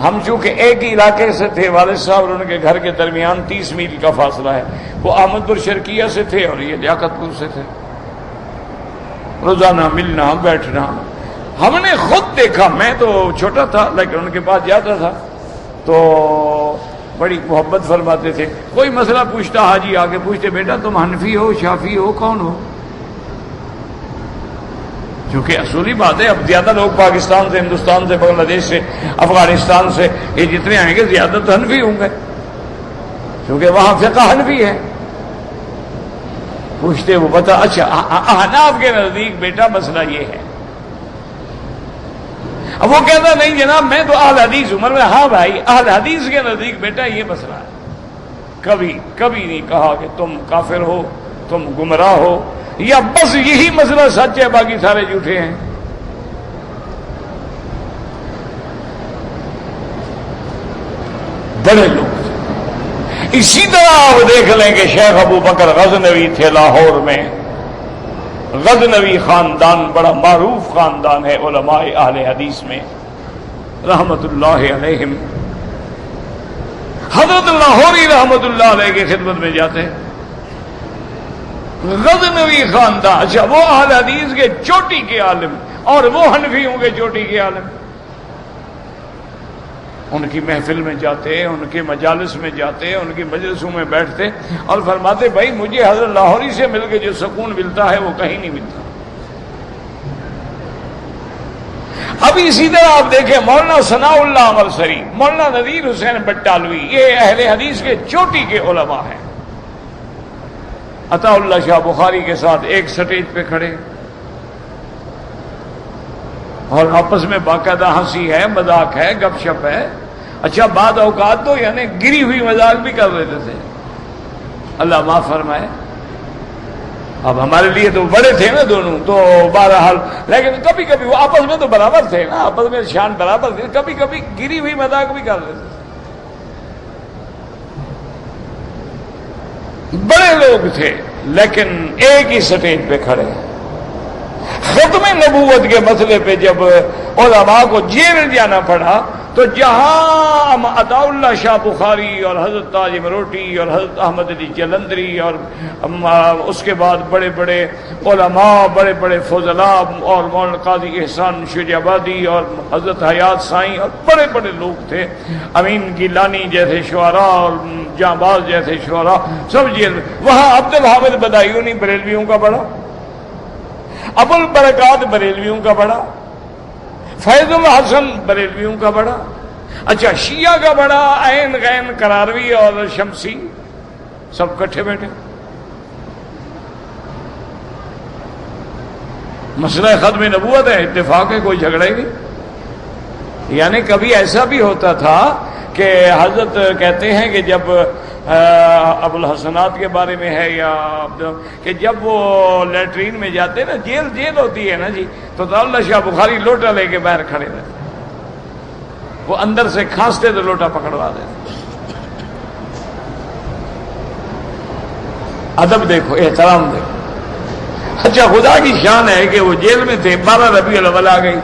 ہم چونکہ ایک ہی علاقے سے تھے، والد صاحب اور ان کے گھر کے درمیان 30 میل کا فاصلہ ہے. وہ احمد پور شرکیہ سے تھے اور یہ لیاقت پور سے تھے. روزانہ ملنا بیٹھنا ہم نے خود دیکھا. میں تو چھوٹا تھا لیکن ان کے پاس جاتا تھا تو بڑی محبت فرماتے تھے. کوئی مسئلہ پوچھتا حاجی آگے پوچھتے بیٹا تم حنفی ہو شافعی ہو کون ہو؟ کیونکہ اصولی بات ہے اب زیادہ لوگ پاکستان سے، ہندوستان سے، بنگلہ دیش سے، افغانستان سے یہ جتنے آئیں گے زیادہ تو حنفی ہوں گے کیونکہ وہاں فقہ حنفی ہے. پوچھتے وہ بتا اچھا احناف کے نزدیک بیٹا مسئلہ یہ ہے. اب وہ کہتا نہیں جناب میں تو اہل حدیث ہوں. میں ہاں بھائی اہل حدیث کے نزدیک بیٹا یہ مسئلہ ہے. کبھی نہیں کہا کہ تم کافر ہو، تم گمراہ ہو، یا بس یہی مسئلہ سچ ہے باقی سارے جھوٹے ہیں. بڑے لوگ تھے. اسی طرح آپ دیکھ لیں کہ شیخ ابو بکر غزنوی تھے لاہور میں. غزنوی خاندان بڑا معروف خاندان ہے علماء اہل حدیث میں رحمت اللہ علیہم. حضرت لاہوری رحمت اللہ علیہ کی خدمت میں جاتے ہیں. غزنوی خاندان، اچھا وہ اہل حدیث کے چوٹی کے عالم اور وہ حنفیوں کے چوٹی کے عالم. ان کی محفل میں جاتے، ان کے مجالس میں جاتے، ان کی مجلسوں میں بیٹھتے اور فرماتے بھائی مجھے حضرت لاہوری سے مل کے جو سکون ملتا ہے وہ کہیں نہیں ملتا. اب اسی طرح آپ دیکھیں مولانا ثناء اللہ امرسری، مولانا نذیر حسین بٹالوی، یہ اہل حدیث کے چوٹی کے علماء ہیں. عطا اللہ شاہ بخاری کے ساتھ ایک سٹیج پہ کھڑے اور آپس میں باقاعدہ ہنسی ہے، مذاق ہے، گپ شپ ہے. اچھا بعد اوقات تو یعنی گری ہوئی مذاق بھی کر لیتے تھے، اللہ معاف فرمائے. اب ہمارے لیے تو بڑے تھے نا دونوں، تو بہرحال لیکن کبھی کبھی وہ آپس میں تو برابر تھے نا، آپس میں شان برابر تھے، کبھی کبھی گری ہوئی مذاق بھی کر لیتے تھے. بڑے لوگ تھے لیکن ایک ہی سٹیج پہ کھڑے. ختم نبوت کے مسئلے پہ جب علماء کو جیل جانا پڑا تو جہاں عطا اللہ شاہ بخاری اور حضرت تاج مروٹی اور حضرت احمد علی جلندری اور اس کے بعد بڑے بڑے علماء، بڑے بڑے فضلاء اور مولانا قاضی احسان شجابادی اور حضرت حیات سائیں اور بڑے بڑے لوگ تھے، امین گیلانی جیسے شعراء اور جانباز جیسے شعراء سب جیل. وہاں عبد الحامد بدایونی بریلویوں کا بڑا، ابو البرکات بریلویوں کا بڑا، فیض الحسن بریلویوں کا بڑا، اچھا شیعہ کا بڑا عین غین قراروی اور شمسی سب کٹھے بیٹھے. مسئلہ ختم نبوت ہے، اتفاق ہے، کوئی جھگڑا ہی نہیں. یعنی کبھی ایسا بھی ہوتا تھا کہ حضرت کہتے ہیں کہ جب ابو الحسنات کے بارے میں ہے یا کہ جب وہ لیٹرین میں جاتے نا، جیل ہوتی ہے نا جی، تو اللہ شاہ بخاری لوٹا لے کے باہر کھڑے رہتے، وہ اندر سے کھانستے تو لوٹا پکڑوا دیتے. ادب دیکھو، احترام دیکھو. اچھا خدا کی شان ہے کہ وہ جیل میں تھے، 12 ربیع الاول آ گئی.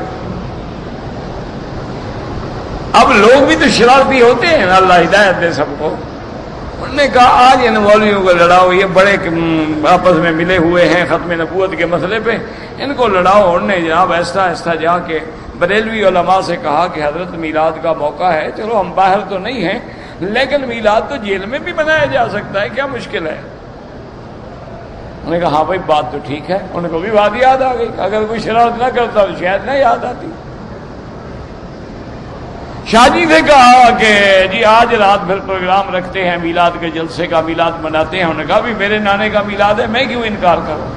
اب لوگ بھی تو شرارتی ہوتے ہیں، اللہ ہدایت دے سب کو. انہوں نے کہا آج ان مولویوں کو لڑاؤ، یہ بڑے آپس میں ملے ہوئے ہیں ختم نبوت کے مسئلے پہ، ان کو لڑاؤ. انہوں نے جناب ایسا ایسا جا کے بریلوی علماء سے کہا کہ حضرت میلاد کا موقع ہے، چلو ہم باہر تو نہیں ہیں لیکن میلاد تو جیل میں بھی منایا جا سکتا ہے، کیا مشکل ہے. انہوں نے کہا ہاں بھائی بات تو ٹھیک ہے. ان کو بھی بات یاد آ گئی، اگر کوئی شرارت نہ کرتا تو شاید نہ یاد آتی. شاہ جی نے کہا کہ جی آج رات پھر پروگرام رکھتے ہیں میلاد کے جلسے کا، میلاد مناتے ہیں. انہوں نے کہا بھی میرے نانے کا میلاد ہے، میں کیوں انکار کروں.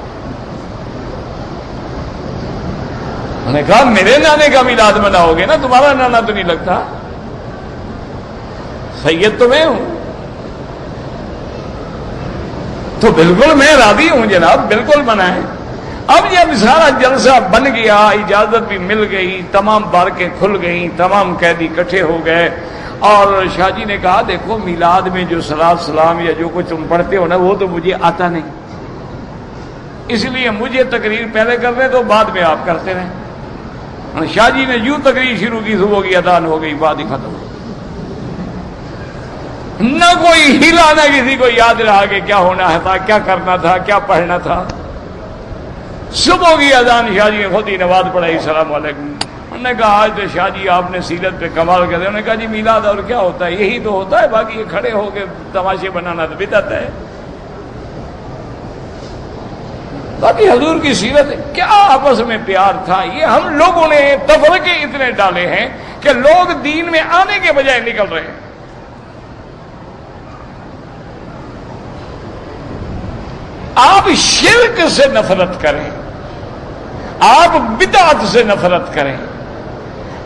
انہوں نے کہا میرے نانے کا میلاد مناؤ گے نا، تمہارا نانا تو نہیں لگتا، سید تو میں ہوں. تو بالکل میں راضی ہوں جناب، بالکل منائیں. اب جب سارا جلسہ بن گیا، اجازت بھی مل گئی، تمام بارکیں کھل گئیں، تمام قیدی اکٹھے ہو گئے، اور شاہ جی نے کہا دیکھو میلاد میں جو صلاۃ سلام یا جو کچھ تم پڑھتے ہو نا وہ تو مجھے آتا نہیں، اس لیے مجھے تقریر پہلے کرنے تو بعد میں آپ کرتے رہیں. شاہ جی نے یوں تقریر شروع کی، صبح کی اذان ہو گئی، بات ہی ختم. نہ کوئی ہلا، نہ کسی کو یاد رہا کہ کیا ہونا تھا، کیا کرنا تھا، کیا پڑھنا تھا. صبح کی اذان شاہ جی نے خود ہی نماز پڑھائی، السلام علیکم. انہوں نے کہا آج تو شاہ جی آپ نے سیرت پہ کمال کر دیا. انہوں نے کہا جی میلاد اور کیا ہوتا ہے، یہی تو ہوتا ہے، باقی یہ کھڑے ہو کے تماشے بنانا تو بدعت ہے. باقی حضور کی سیرت کیا آپس میں پیار تھا. یہ ہم لوگوں نے تفرقے اتنے ڈالے ہیں کہ لوگ دین میں آنے کے بجائے نکل رہے ہیں. آپ شرک سے نفرت کریں، آپ بدعت سے نفرت کریں،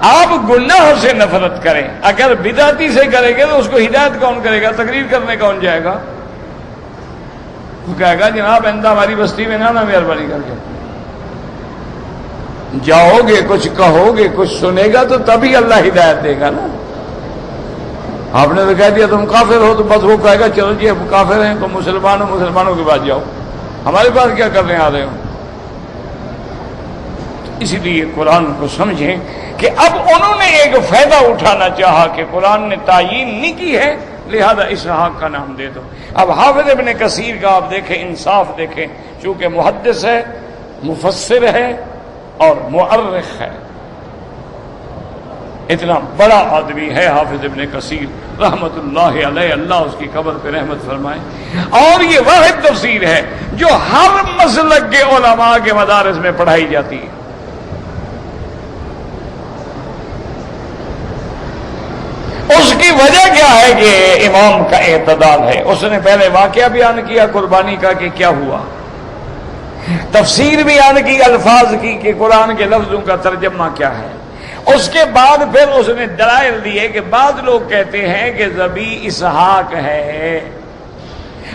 آپ گناہ سے نفرت کریں. اگر بدعتی سے کریں گے تو اس کو ہدایت کون کرے گا، تقریر کرنے کون جائے گا. وہ کہے گا جناب آئندہ ہماری بستی میں نہ مہربانی کر کے جاؤ گے، کچھ کہو گے، کچھ سنے گا تو تبھی اللہ ہدایت دے گا نا. آپ نے تو کہہ دیا تم کافر ہو تو بس وہ کہے گا چلو جی اب کافر ہیں تو مسلمان ہو، مسلمانوں کے پاس جاؤ، ہمارے پاس کیا کرنے آ رہے ہو. اس لیے قرآن کو سمجھیں کہ اب انہوں نے ایک فائدہ اٹھانا چاہا کہ قرآن نے تعیین نہیں کی ہے، لہذا اسحاق کا نام دے دو۔ اب حافظ ابن کثیر کا آپ دیکھیں، انصاف دیکھیں، چونکہ محدث ہے، مفسر ہے اور مؤرخ ہے، اتنا بڑا آدمی ہے حافظ ابن کثیر رحمت اللہ علیہ، اللہ اس کی قبر پہ رحمت فرمائے، اور یہ واحد تفسیر ہے جو ہر مسلک کے علماء کے مدارس میں پڑھائی جاتی ہے۔ اس کی وجہ کیا ہے کہ امام کا اعتدال ہے۔ اس نے پہلے واقعہ بیان کیا قربانی کا کہ کیا ہوا، تفسیر بیان کی الفاظ کی کہ قرآن کے لفظوں کا ترجمہ کیا ہے، اس کے بعد پھر اس نے دلائل دیے کہ بعض لوگ کہتے ہیں کہ ذبی اسحاق ہے،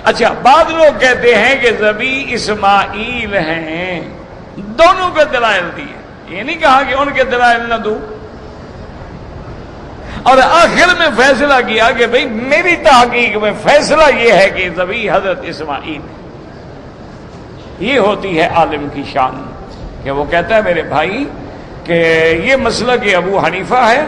اچھا بعض لوگ کہتے ہیں کہ ذبی اسماعیل ہیں، دونوں کے دلائل دیے، یہ نہیں کہا کہ ان کے دلائل نہ دوں، اور آخر میں فیصلہ کیا کہ بھئی میری تحقیق میں فیصلہ یہ ہے کہ ذبی حضرت اسماعیل ہے۔ یہ ہوتی ہے عالم کی شان کہ وہ کہتا ہے میرے بھائی کہ یہ مسلک ابو حنیفہ ہے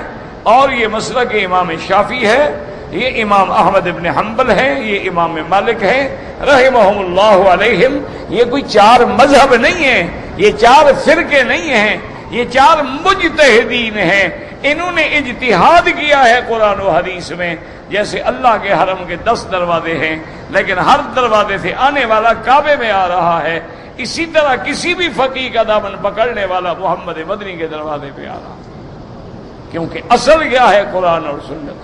اور یہ مسلک امام شافعی ہے، یہ امام احمد ابن حنبل ہے، یہ امام مالک ہے رحمہم اللہ علیہم، یہ کوئی چار مذہب نہیں ہے، یہ چار فرقے نہیں ہیں، یہ چار مجتہدین ہیں، انہوں نے اجتہاد کیا ہے قرآن و حدیث میں، جیسے اللہ کے حرم کے 10 دروازے ہیں لیکن ہر دروازے سے آنے والا کعبے میں آ رہا ہے، اسی طرح کسی بھی فقیہ کا دامن پکڑنے والا محمد مدنی کے دروازے پہ آ رہا ہے، کیونکہ اصل کیا ہے قرآن اور سنت۔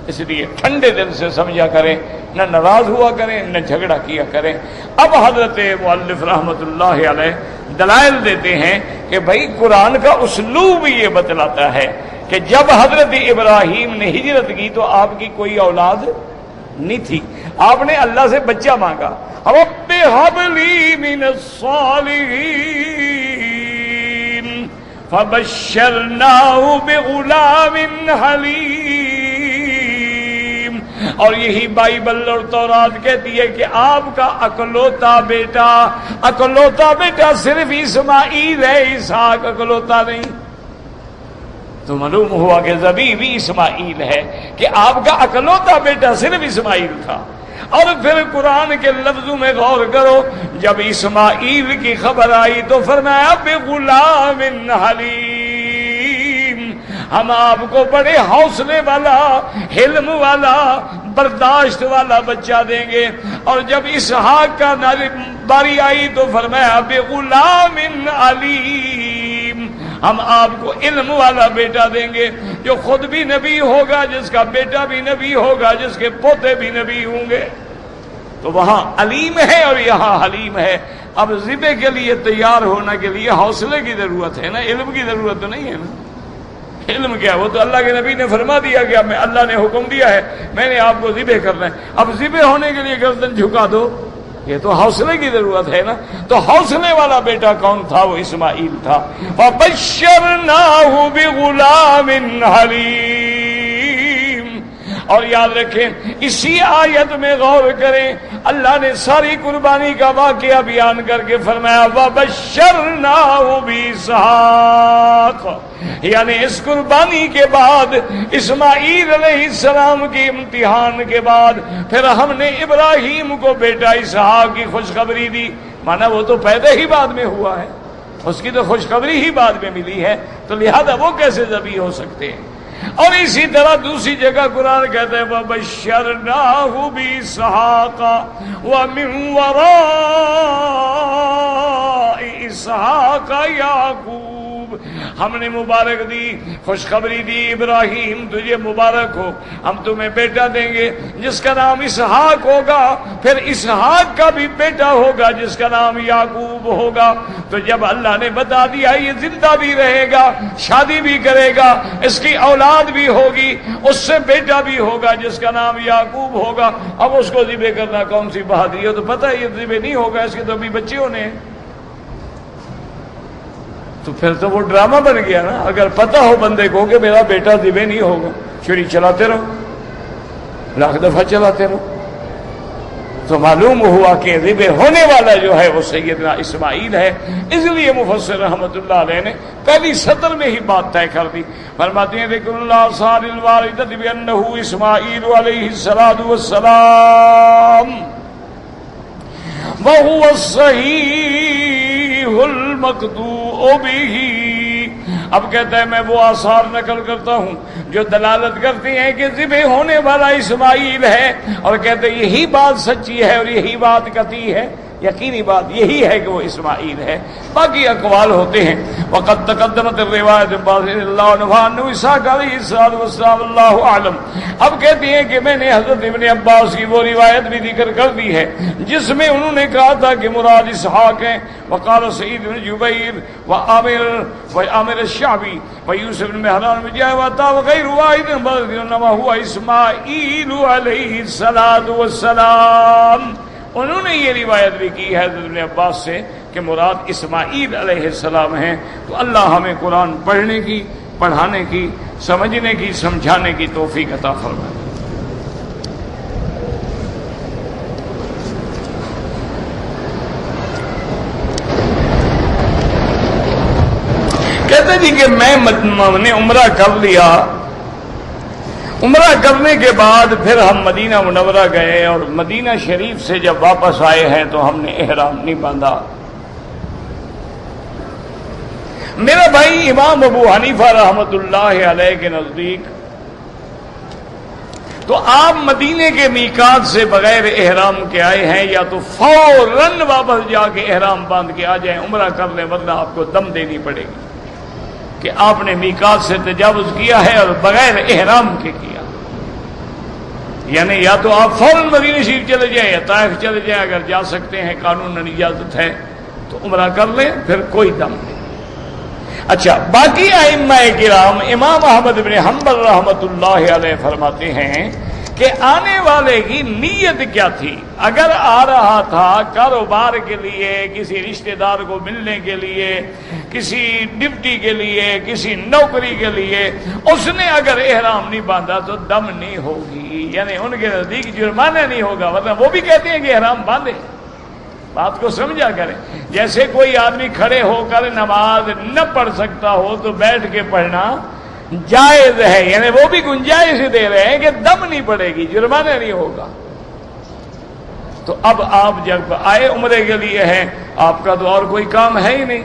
اس لیے ٹھنڈے دل سے سمجھا کریں، نہ ناراض ہوا کریں نہ جھگڑا کیا کریں۔ اب حضرت مؤلف رحمت اللہ علیہ دلائل دیتے ہیں کہ بھائی قرآن کا اسلوب یہ بتلاتا ہے کہ جب حضرت ابراہیم نے ہجرت کی تو آپ کی کوئی اولاد نہیں تھی، آپ نے اللہ سے بچہ مانگا، رب ہب لی من الصالحین فبشرناہ بغلام حلیم، اور یہی بائبل اور تورات کہتی ہے کہ آپ کا اکلوتا بیٹا صرف اسماعیل ہے، اسحاق اکلوتا نہیں۔ تو معلوم ہوا کہ ذبی بھی اسماعیل ہے کہ آپ کا اکلوتا بیٹا صرف اسماعیل تھا۔ اور پھر قرآن کے لفظوں میں غور کرو، جب اسماعیل کی خبر آئی تو فرمایا بغلام حلیم، ہم آپ کو بڑے حوصلے والا، حلم والا، برداشت والا بچہ دیں گے۔ اور جب اسحاق کا باری آئی تو فرمایا بغلام علیم، ہم آپ کو علم والا بیٹا دیں گے جو خود بھی نبی ہوگا، جس کا بیٹا بھی نبی ہوگا، جس کے پوتے بھی نبی ہوں گے۔ تو وہاں علیم ہے اور یہاں حلیم ہے۔ اب ذبح کے لیے تیار ہونے کے لیے حوصلے کی ضرورت ہے نا، علم کی ضرورت تو نہیں ہے نا۔ علم کیا، وہ تو اللہ کے نبی نے فرما دیا کہ اب اللہ نے حکم دیا ہے میں نے آپ کو ذبح کرنا ہے، اب ذبح ہونے کے لیے گردن جھکا دو، یہ تو حوصلے کی ضرورت ہے نا۔ تو حوصلے والا بیٹا کون تھا؟ وہ اسماعیل تھا۔ فَبَشَّرْنَاهُ بِغُلَامٍ حَلِيمٍ۔ اور یاد رکھیں اسی آیت میں غور کریں، اللہ نے ساری قربانی کا واقعہ بیان کر کے فرمایا وَبَشَّرْنَاهُ بِإِسْحَاقَ، یعنی اس قربانی کے بعد اسماعیل علیہ السلام کے امتحان کے بعد پھر ہم نے ابراہیم کو بیٹا اسحاق کی خوشخبری دی، مانا وہ تو پیدا ہی بعد میں ہوا ہے، اس کی تو خوشخبری ہی بعد میں ملی ہے، تو لہذا وہ کیسے ذبح ہو سکتے ہیں۔ اور اسی طرح دوسری جگہ قرآن کہتا ہے وَبَشَّرْنَاهُ بِإِسْحَاقَ وَمِن وَرَاءِ إِسْحَاقَ يَعْقُوبَ، ہم نے مبارک دی، خوشخبری دی، ابراہیم تجھے مبارک ہو، ہم تمہیں بیٹا دیں گے جس کا نام اسحاق ہوگا، پھر اسحاق کا بھی بیٹا ہوگا جس کا نام یعقوب ہوگا۔ تو جب اللہ نے بتا دیا یہ زندہ بھی رہے گا، شادی بھی کرے گا، اس کی اولاد بھی ہوگی، اس سے بیٹا بھی ہوگا جس کا نام یعقوب ہوگا، اب اس کو ذبح کرنا کون سی بہادری ہے؟ تو پتہ ہے یہ ذبح نہیں ہوگا، اس کے تو ابھی بچے ہونے ہیں۔ تو پھر تو وہ ڈرامہ بن گیا نا۔ اگر پتہ ہو بندے کو کہ میرا بیٹا ذبح نہیں ہوگا، چھری چلاتے رہو، لاکھ دفعہ چلاتے رہو، تو معلوم ہوا کہ ذبح ہونے والا جو ہے وہ سیدنا اسماعیل ہے. اس لیے مفسر رحمۃ اللہ علیہ نے پہلی سطر میں ہی بات طے کر دی. فرماتے ہیں ذکر اللہ صار الوالدۃ بانہ اسماعیل علیہ السلام وهو الصحیح المقطوع به. اب کہتا ہے میں وہ آثار نقل کرتا ہوں جو دلالت کرتی ہیں کہ ذبح ہونے والا اسماعیل ہے، اور کہتے ہیں یہی بات سچی ہے اور یہی بات قطعی ہے، یقینی بات یہی ہے کہ وہ اسماعیل ہے. باقی اقوال ہوتے ہیں. وقد تقدمت الروایت اللہ عنہ اسحاق علیہ السلام اللہ عالم. اب کہتے ہیں کہ میں نے حضرت ابن عباس کی وہ روایت بھی ذکر کر دی ہے جس میں انہوں نے کہا تھا کہ مراد اسحاق ہیں. وقال سعید بن جبیر وعامر الشعبی ویوسف بن مہران وجاء وغیر واحد انما هو اسماعیل علیہ السلام. انہوں نے یہ روایت بھی کی ہے حضرت ابن عباس سے کہ مراد اسماعیل علیہ السلام ہیں. تو اللہ ہمیں قرآن پڑھنے کی، پڑھانے کی، سمجھنے کی، سمجھانے کی توفیق عطا فرمائے. کہتے جی کہ میں نے عمرہ کر لیا. عمرہ کرنے کے بعد پھر ہم مدینہ منورہ گئے اور مدینہ شریف سے جب واپس آئے ہیں تو ہم نے احرام نہیں باندھا. میرا بھائی امام ابو حنیفہ رحمۃ اللہ علیہ کے نزدیک تو آپ مدینے کے میقات سے بغیر احرام کے آئے ہیں، یا تو فوراً واپس جا کے احرام باندھ کے آ جائیں، عمرہ کر لیں، ورنہ آپ کو دم دینی پڑے گی کہ آپ نے میقات سے تجاوز کیا ہے اور بغیر احرام کے کیا. یعنی یا تو آپ فوراً مدینہ شریف چلے جائیں یا طائف چلے جائیں، اگر جا سکتے ہیں، قانوناً اجازت ہے تو عمرہ کر لیں، پھر کوئی دم نہیں. اچھا، باقی ائمہ کرام امام احمد بن حنبل رحمۃ اللہ علیہ فرماتے ہیں کہ آنے والے کی نیت کیا تھی. اگر آ رہا تھا کاروبار کے لیے، کسی رشتہ دار کو ملنے کے لیے، کسی ڈپٹی کے لیے، کسی نوکری کے لیے، اس نے اگر احرام نہیں باندھا تو دم نہیں ہوگی، یعنی ان کے نزدیک جرمانہ نہیں ہوگا. ورنہ وہ بھی کہتے ہیں کہ احرام باندھے. بات کو سمجھا کریں. جیسے کوئی آدمی کھڑے ہو کر نماز نہ پڑھ سکتا ہو تو بیٹھ کے پڑھنا جائز ہے، یعنی وہ بھی گنجائش دے رہے ہیں کہ دم نہیں پڑے گی، جرمانہ نہیں ہوگا. تو اب آپ جب آئے عمرے کے لیے ہیں، آپ کا تو اور کوئی کام ہے ہی نہیں،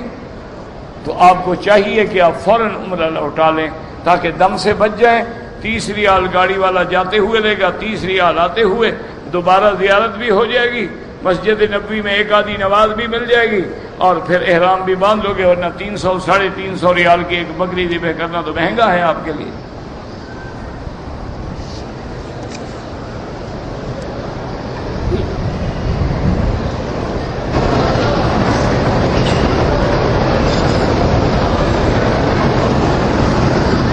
تو آپ کو چاہیے کہ آپ فوراً عمرہ لوٹا لیں تاکہ دم سے بچ جائیں. 30 ریال گاڑی والا جاتے ہوئے لے گا، 30 ریال آتے ہوئے، دوبارہ زیارت بھی ہو جائے گی، مسجد نبوی میں ایک آدھی نماز بھی مل جائے گی، اور پھر احرام بھی باندھ لو گے. ورنہ 300 350 ریال کی ایک بکری ذبح کرنا تو مہنگا ہے آپ کے لیے.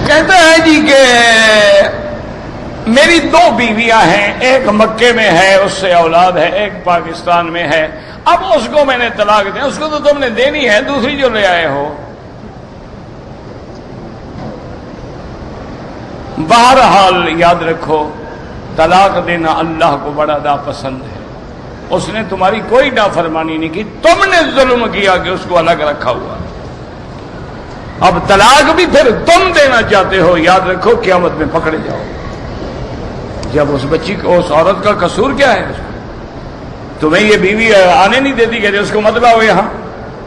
کہتا ہے جی کہ میری 2 بیویاں ہیں، ایک مکے میں ہے، اس سے اولاد ہے، ایک پاکستان میں ہے. اب اس کو میں نے طلاق دی. اس کو تو تم نے دینی ہے، دوسری جو لے آئے ہو. بہرحال یاد رکھو، طلاق دینا اللہ کو بڑا ناپسند ہے. اس نے تمہاری کوئی نافرمانی نہیں کی، تم نے ظلم کیا کہ اس کو الگ رکھا ہوا. اب طلاق بھی پھر تم دینا چاہتے ہو، یاد رکھو قیامت میں پکڑے جاؤ. جب اس بچی کو، اس عورت کا قصور کیا ہے؟ تمہیں یہ بیوی آنے نہیں دیتی کہ اس کو مت لاؤ یہاں،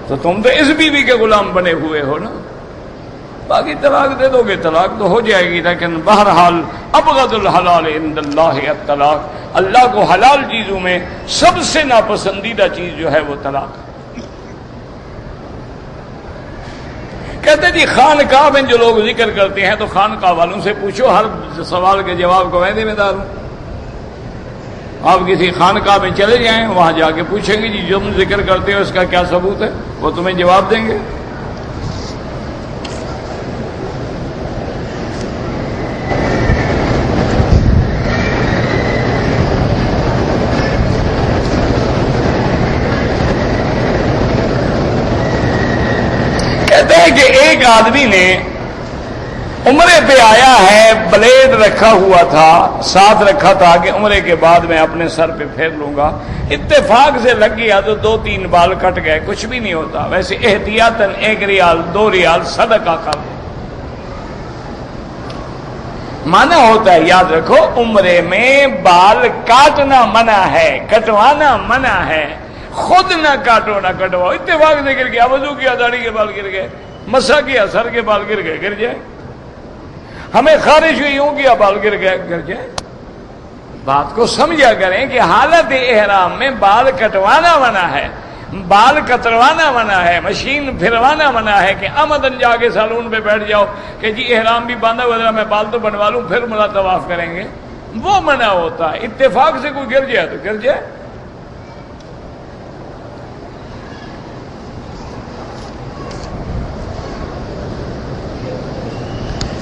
تو تم تو اس بیوی کے غلام بنے ہوئے ہو نا. باقی طلاق دے دو گے، طلاق تو ہو جائے گی. لیکن بہرحال ابغض الحلال عند اللہ الطلاق، اللہ کو حلال چیزوں میں سب سے ناپسندیدہ چیز جو ہے وہ طلاق. کہتے جی خانقاہ میں جو لوگ ذکر کرتے ہیں تو خانقاہ والوں سے پوچھو، ہر سوال کے جواب کو میں ذمہ دار ہوں. آپ کسی خانقاہ میں چلے جائیں، وہاں جا کے پوچھیں گے جی جو تم ذکر کرتے ہو اس کا کیا ثبوت ہے، وہ تمہیں جواب دیں گے. کہتے ہیں کہ ایک آدمی نے عمرے عمرے پہ آیا ہے، بلیڈ رکھا ہوا تھا، ساتھ رکھا تھا کہ عمرے کے بعد میں اپنے سر پہ پھیر لوں گا، اتفاق سے لگ گیا تو 2-3 بال کٹ گئے، کچھ بھی نہیں ہوتا، ویسے احتیاطاً 1 ریال 2 ریال صدقہ کر دو۔ منع ہوتا ہے، یاد رکھو، عمرے میں بال کاٹنا منع ہے، کٹوانا منع ہے، خود نہ کاٹو نہ کٹواؤ۔ اتفاق سے گر گیا، وضو کیا داڑھی کے بال گر گئے، مسا کیا سر کے بال گر گئے، گر جائے، ہمیں خارش ہوئی یوں کیا بال گر گئے، گر جائے۔ بات کو سمجھا کریں کہ حالت احرام میں بال کٹوانا منع ہے، بال کتروانا منع ہے، مشین پھروانا منع ہے کہ آمدن جا کے سالون پہ بیٹھ جاؤ کہ جی احرام بھی باندھا ہوا میں بال تو بنوا لوں پھر ملا طواف کریں گے، وہ منع ہوتا ہے۔ اتفاق سے کوئی گر جائے تو گر جائے۔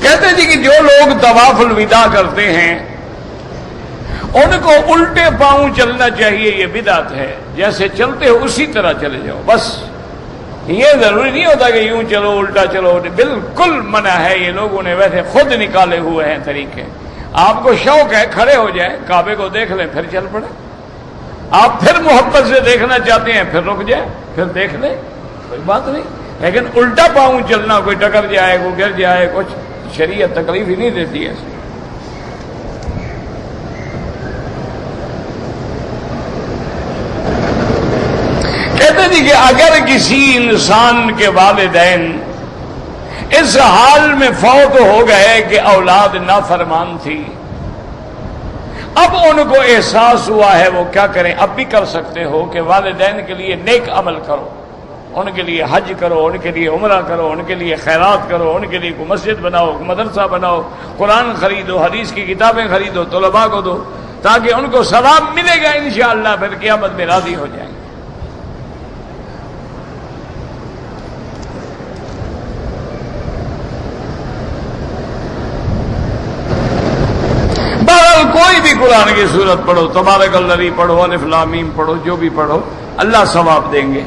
کہتے جی کہ جو لوگ طواف الوداع کرتے ہیں ان کو الٹے پاؤں چلنا چاہیے، یہ بدعت ہے، جیسے چلتے ہو اسی طرح چلے جاؤ، بس یہ ضروری نہیں ہوتا کہ یوں چلو الٹا چلو، بالکل منع ہے، یہ لوگوں نے ویسے خود نکالے ہوئے ہیں طریقے۔ آپ کو شوق ہے کھڑے ہو جائیں، کعبے کو دیکھ لیں پھر چل پڑے، آپ پھر محبت سے دیکھنا چاہتے ہیں پھر رک جائیں پھر دیکھ لیں، کوئی بات نہیں، لیکن الٹا پاؤں چلنا، کوئی ٹکر جائے کوئی گر جائے، کچھ شریعت تکلیف ہی نہیں دیتی ہے۔ کہتے ہیں کہ اگر کسی انسان کے والدین اس حال میں فوت ہو گئے کہ اولاد نافرمان تھی، اب ان کو احساس ہوا ہے وہ کیا کریں، اب بھی کر سکتے ہو کہ والدین کے لیے نیک عمل کرو، ان کے لیے حج کرو، ان کے لیے عمرہ کرو، ان کے لیے خیرات کرو، ان کے لیے کوئی مسجد بناؤ، مدرسہ بناؤ، قرآن خریدو، حدیث کی کتابیں خریدو، طلباء کو دو، تاکہ ان کو ثواب ملے گا انشاءاللہ، پھر قیامت میں راضی ہو جائیں گے۔ کوئی بھی قرآن کی سورت پڑھو، تبارک الذی پڑھو، الف لام میم پڑھو، جو بھی پڑھو، اللہ ثواب دیں گے۔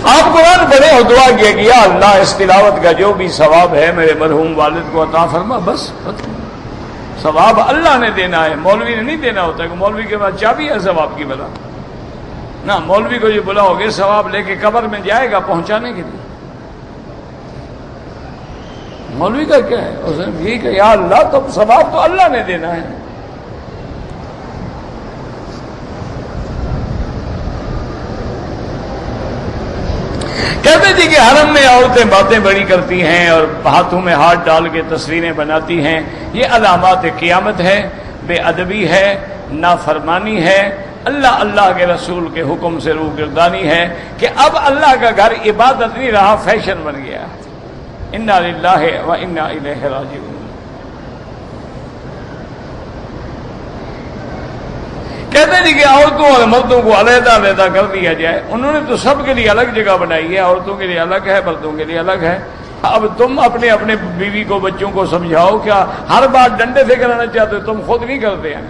آپ قرآن پڑھے ہو، دعا کیا کہ یا اللہ اس تلاوت کا جو بھی ثواب ہے میرے مرحوم والد کو عطا فرما، بس ثواب اللہ نے دینا ہے، مولوی نے نہیں دینا ہوتا کہ مولوی کے بعد چابی ہے ثواب کی بلا، نہ، مولوی کو جو بلاؤ گے ثواب لے کے قبر میں جائے گا پہنچانے کے لیے۔ مولوی کا کیا ہے، اس نے یہی کہ یا اللہ تو ثواب تو اللہ نے دینا ہے۔ کہتے جی کہ حرم میں عورتیں باتیں بڑی کرتی ہیں اور ہاتھوں میں ہاتھ ڈال کے تصویریں بناتی ہیں، یہ علامات قیامت ہے، بے ادبی ہے، نافرمانی ہے، اللہ کے رسول کے حکم سے روگردانی ہے کہ اب اللہ کا گھر عبادت نہیں رہا، فیشن بن گیا۔ انا للہ و انا الیہ راجعون۔ کہتے ہیں کہ عورتوں اور مردوں کو علیحدہ علیحدہ کر دیا جائے، انہوں نے تو سب کے لیے الگ جگہ بنائی ہے، عورتوں کے لیے الگ ہے، مردوں کے لیے الگ ہے۔ اب تم اپنے اپنے بیوی کو بچوں کو سمجھاؤ، کیا ہر بات ڈنڈے سے کرانا چاہتے ہو؟ تم خود نہیں کرتے ہیں۔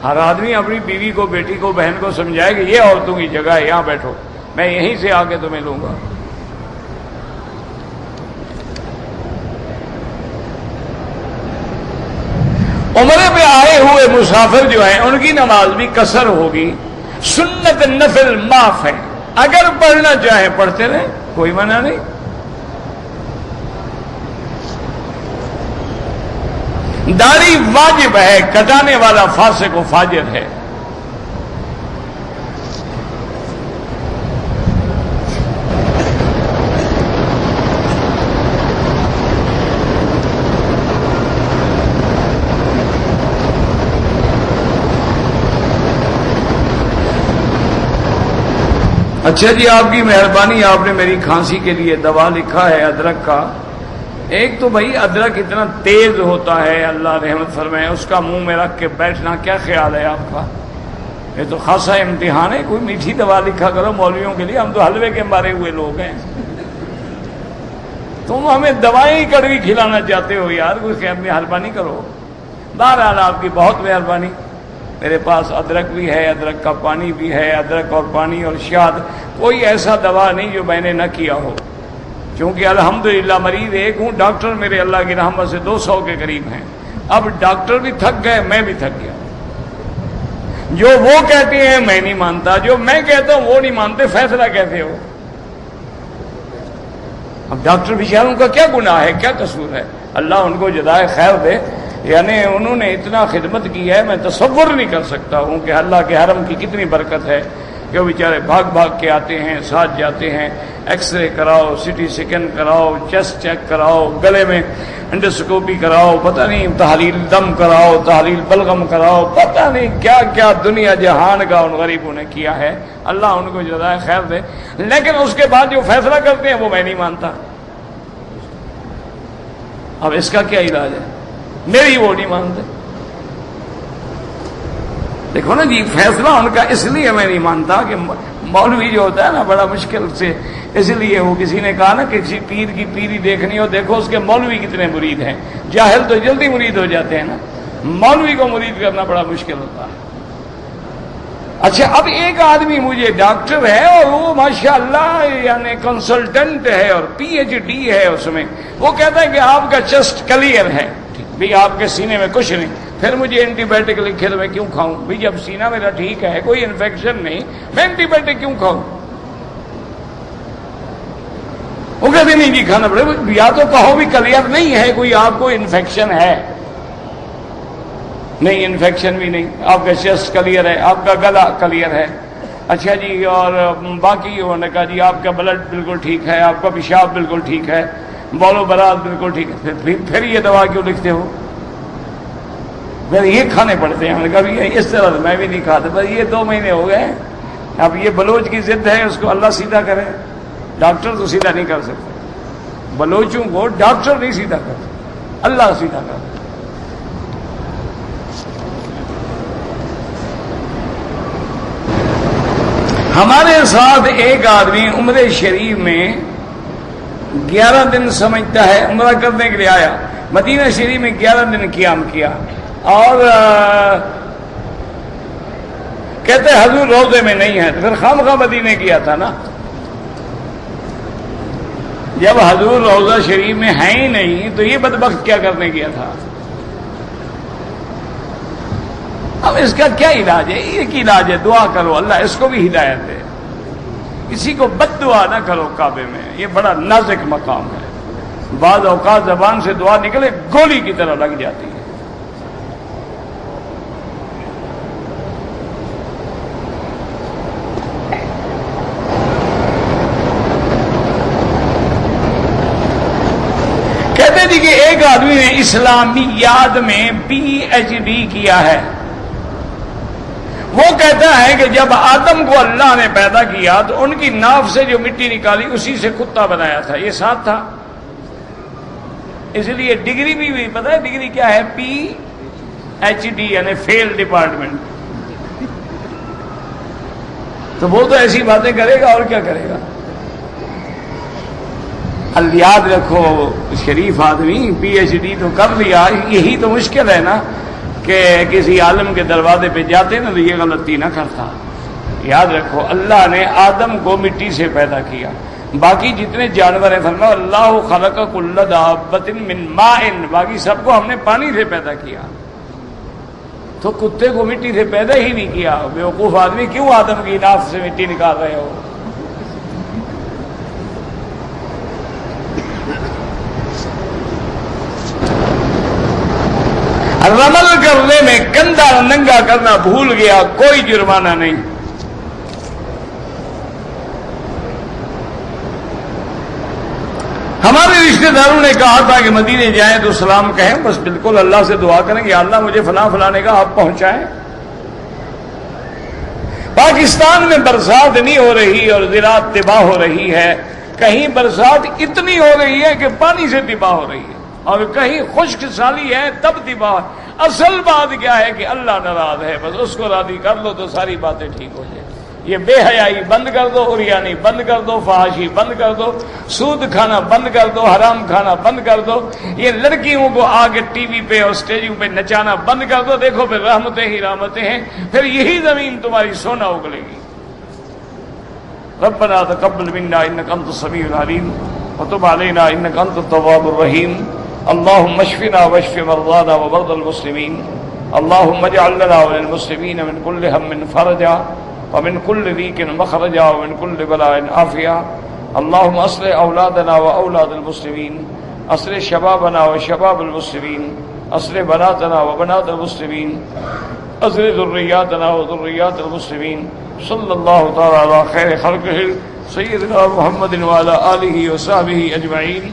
ہر آدمی اپنی بیوی کو، بیٹی کو، بہن کو سمجھائے کہ یہ عورتوں کی جگہ ہے، یہاں بیٹھو، میں یہیں سے آ کے تمہیں لوں گا۔ عمرے پہ آئے ہوئے مسافر جو ہیں ان کی نماز بھی قصر ہوگی، سنت نفل معاف ہے، اگر پڑھنا چاہیں پڑھتے رہیں، کوئی منع نہیں۔ داڑھی واجب ہے، کٹانے والا فاسق و فاجر ہے۔ اچھا جی، آپ کی مہربانی، آپ نے میری کھانسی کے لیے دوا لکھا ہے ادرک کا۔ ایک تو بھائی ادرک اتنا تیز ہوتا ہے، اللہ رحمت فرمائے، اس کا منہ میں رکھ کے بیٹھنا، کیا خیال ہے آپ کا؟ یہ تو خاصا امتحان ہے، کوئی میٹھی دوا لکھا کرو مولویوں کے لیے، ہم تو حلوے کے مارے ہوئے لوگ ہیں، تم ہمیں دوائیں کڑوی کھلانا چاہتے ہو یار، کوئی مہربانی کرو۔ بہرحال آپ کی بہت مہربانی، میرے پاس ادرک بھی ہے، ادرک کا پانی بھی ہے، ادرک اور پانی اور شہد، کوئی ایسا دوا نہیں جو میں نے نہ کیا ہو، چونکہ الحمدللہ مریض ایک ہوں، ڈاکٹر میرے اللہ کی رحمت سے 200 کے قریب ہیں۔ اب ڈاکٹر بھی تھک گئے، میں بھی تھک گیا، جو وہ کہتے ہیں میں نہیں مانتا، جو میں کہتا ہوں وہ نہیں مانتے، فیصلہ کہتے ہو؟ اب ڈاکٹر بیچاروں کا کیا گناہ ہے، کیا قصور ہے؟ اللہ ان کو جزائے خیر دے، یعنی انہوں نے اتنا خدمت کی ہے، میں تصور نہیں کر سکتا ہوں کہ اللہ کے حرم کی کتنی برکت ہے کہ وہ بیچارے بھاگ بھاگ کے آتے ہیں، ساتھ جاتے ہیں، ایکس رے کراؤ، سی ٹی سکین کراؤ، چیسٹ چیک کراؤ، گلے میں انڈوسکوپی کراؤ، پتہ نہیں تحلیل دم کراؤ، تحلیل بلغم کراؤ، پتہ نہیں کیا کیا دنیا جہان کا ان غریبوں نے کیا ہے، اللہ ان کو جزائے خیر دے، لیکن اس کے بعد جو فیصلہ کرتے ہیں وہ میں نہیں مانتا۔ اب اس کا کیا علاج ہے؟ میری وہ نہیں مانتے۔ دیکھو نا جی، فیصلہ ان کا اس لیے میں نہیں مانتا کہ مولوی جو ہوتا ہے نا بڑا مشکل سے، اس لیے وہ کسی نے کہا نا کہ کسی پیر کی پیری دیکھنی ہو، دیکھو اس کے مولوی کتنے مرید ہیں، جاہل تو جلدی مرید ہو جاتے ہیں نا، مولوی کو مرید کرنا بڑا مشکل ہوتا ہے۔ اچھا، اب ایک آدمی مجھے ڈاکٹر ہے اور وہ ماشاءاللہ یعنی کنسلٹنٹ ہے اور پی ایچ ڈی ہے اس میں، وہ کہتا ہے کہ آپ کا چیسٹ کلیئر ہے، بھی آپ کے سینے میں کچھ نہیں، پھر مجھے اینٹی بائیوٹک لکھے تو میں کیوں کھاؤں؟ بھی جب سینہ میرا ٹھیک ہے، کوئی انفیکشن نہیں، میں اینٹی بائیوٹک کیوں کھاؤں؟ وہ کہتے نہیں جی کھانا پڑے، یا تو کہو بھی کلیئر نہیں ہے، کوئی آپ کو انفیکشن ہے؟ نہیں، انفیکشن بھی نہیں، آپ کا چیسٹ کلیئر ہے، آپ کا گلا کلیئر ہے، اچھا جی، اور باقی انہوں نے کہا جی آپ کا بلڈ بالکل ٹھیک ہے، آپ کا پیشاب بالکل ٹھیک ہے، بول و برات بالکل ٹھیک ہے، پھر یہ دوا کیوں لکھتے ہو؟ پھر یہ کھانے پڑتے ہیں۔ ہم نے کہا اس طرح میں بھی نہیں کھاتا، بس یہ 2 مہینے ہو گئے، اب یہ بلوچ کی ضد ہے، اس کو اللہ سیدھا کرے، ڈاکٹر تو سیدھا نہیں کر سکتا، بلوچوں کو ڈاکٹر نہیں سیدھا کر سکتا، اللہ سیدھا کر سکتا۔ ہمارے ساتھ ایک آدمی عمرہ شریف میں 11 دن سمجھتا ہے، عمرہ کرنے کے لیے آیا، مدینہ شریف میں 11 دن قیام کیا، اور کہتے حضور روزے میں نہیں ہے، تو پھر خامخواہ مدینے کیا تھا نا، جب حضور روزہ شریف میں ہے ہی نہیں تو یہ بدبخت کیا کرنے گیا تھا؟ اب اس کا کیا علاج ہے؟ ایک علاج ہے، دعا کرو اللہ اس کو بھی ہدایت دے، کسی کو بد دعا نہ کرو کعبے میں، یہ بڑا نازک مقام ہے، بعض اوقات زبان سے دعا نکلے گولی کی طرح لگ جاتی ہے۔ کہتے تھے کہ ایک آدمی نے اسلامیات میں پی ایچ ڈی کیا ہے، وہ کہتا ہے کہ جب آدم کو اللہ نے پیدا کیا تو ان کی ناف سے جو مٹی نکالی اسی سے کتا بنایا تھا، یہ ساتھ تھا، اس لیے ڈگری بھی پتہ ہے ڈگری کیا ہے؟ پی ایچ ڈی یعنی فیل ڈپارٹمنٹ۔ تو وہ تو ایسی باتیں کرے گا اور کیا کرے گا؟ یاد رکھو شریف آدمی پی ایچ ڈی تو کر لیا، یہی تو مشکل ہے نا کہ کسی عالم کے دروازے پہ جاتے نا تو یہ غلطی نہ کرتا۔ یاد رکھو اللہ نے آدم کو مٹی سے پیدا کیا، باقی جتنے جانور ہیں فرمایا اللہ خلق کل دابۃ من ماء، باقی سب کو ہم نے پانی سے پیدا کیا، تو کتے کو مٹی سے پیدا ہی نہیں کیا۔ بیوقوف آدمی کیوں آدم کی ناف سے مٹی نکال رہے ہو؟ رمل کرنے میں کندھا ننگا کرنا بھول گیا، کوئی جرمانہ نہیں۔ ہمارے رشتہ داروں نے کہا تھا کہ مدینے جائیں تو سلام کہیں، بس بالکل اللہ سے دعا کریں کہ اللہ مجھے فلاں فلاں نے کہا آپ پہنچائیں۔ پاکستان میں برسات نہیں ہو رہی اور زراعت تباہ ہو رہی ہے، کہیں برسات اتنی ہو رہی ہے کہ پانی سے تباہ ہو رہی ہے، اور کہیں خشک سالی ہے تب تباہ۔ اصل بات کیا ہے کہ اللہ ناراض ہے، بس اس کو راضی کر لو تو ساری باتیں ٹھیک ہو جائیں۔ یہ بے حیائی بند کر دو، عریانی بند کر دو، فحاشی بند کر دو، سود کھانا بند کر دو، حرام کھانا بند کر دو، یہ لڑکیوں کو آگے ٹی وی پہ اور اسٹیجوں پہ نچانا بند کر دو، دیکھو پھر رحمتیں ہی رحمتیں ہیں، پھر یہی زمین تمہاری سونا اگلے گی۔ ربنا تقبل منا انك انت السميع العليم وتب علينا انك انت التواب الرحيم اللهم اشفنا واشف مرضانا ومرضى المسلمين اللهم اجعل لنا وللمسلمين من كل هم فرجا ومن كل ضيق مخرجا ومن كل بلاء عافيا اللهم اصلح اولادنا واولاد المسلمين اصلح شبابنا وشباب المسلمين اصلح بناتنا وبنات المسلمين اصلح ذرياتنا وذريات المسلمين صلی اللہ تعالی علی خیر خلقہ سیدنا محمد وعلی آلہ وصحبہ اجمعین۔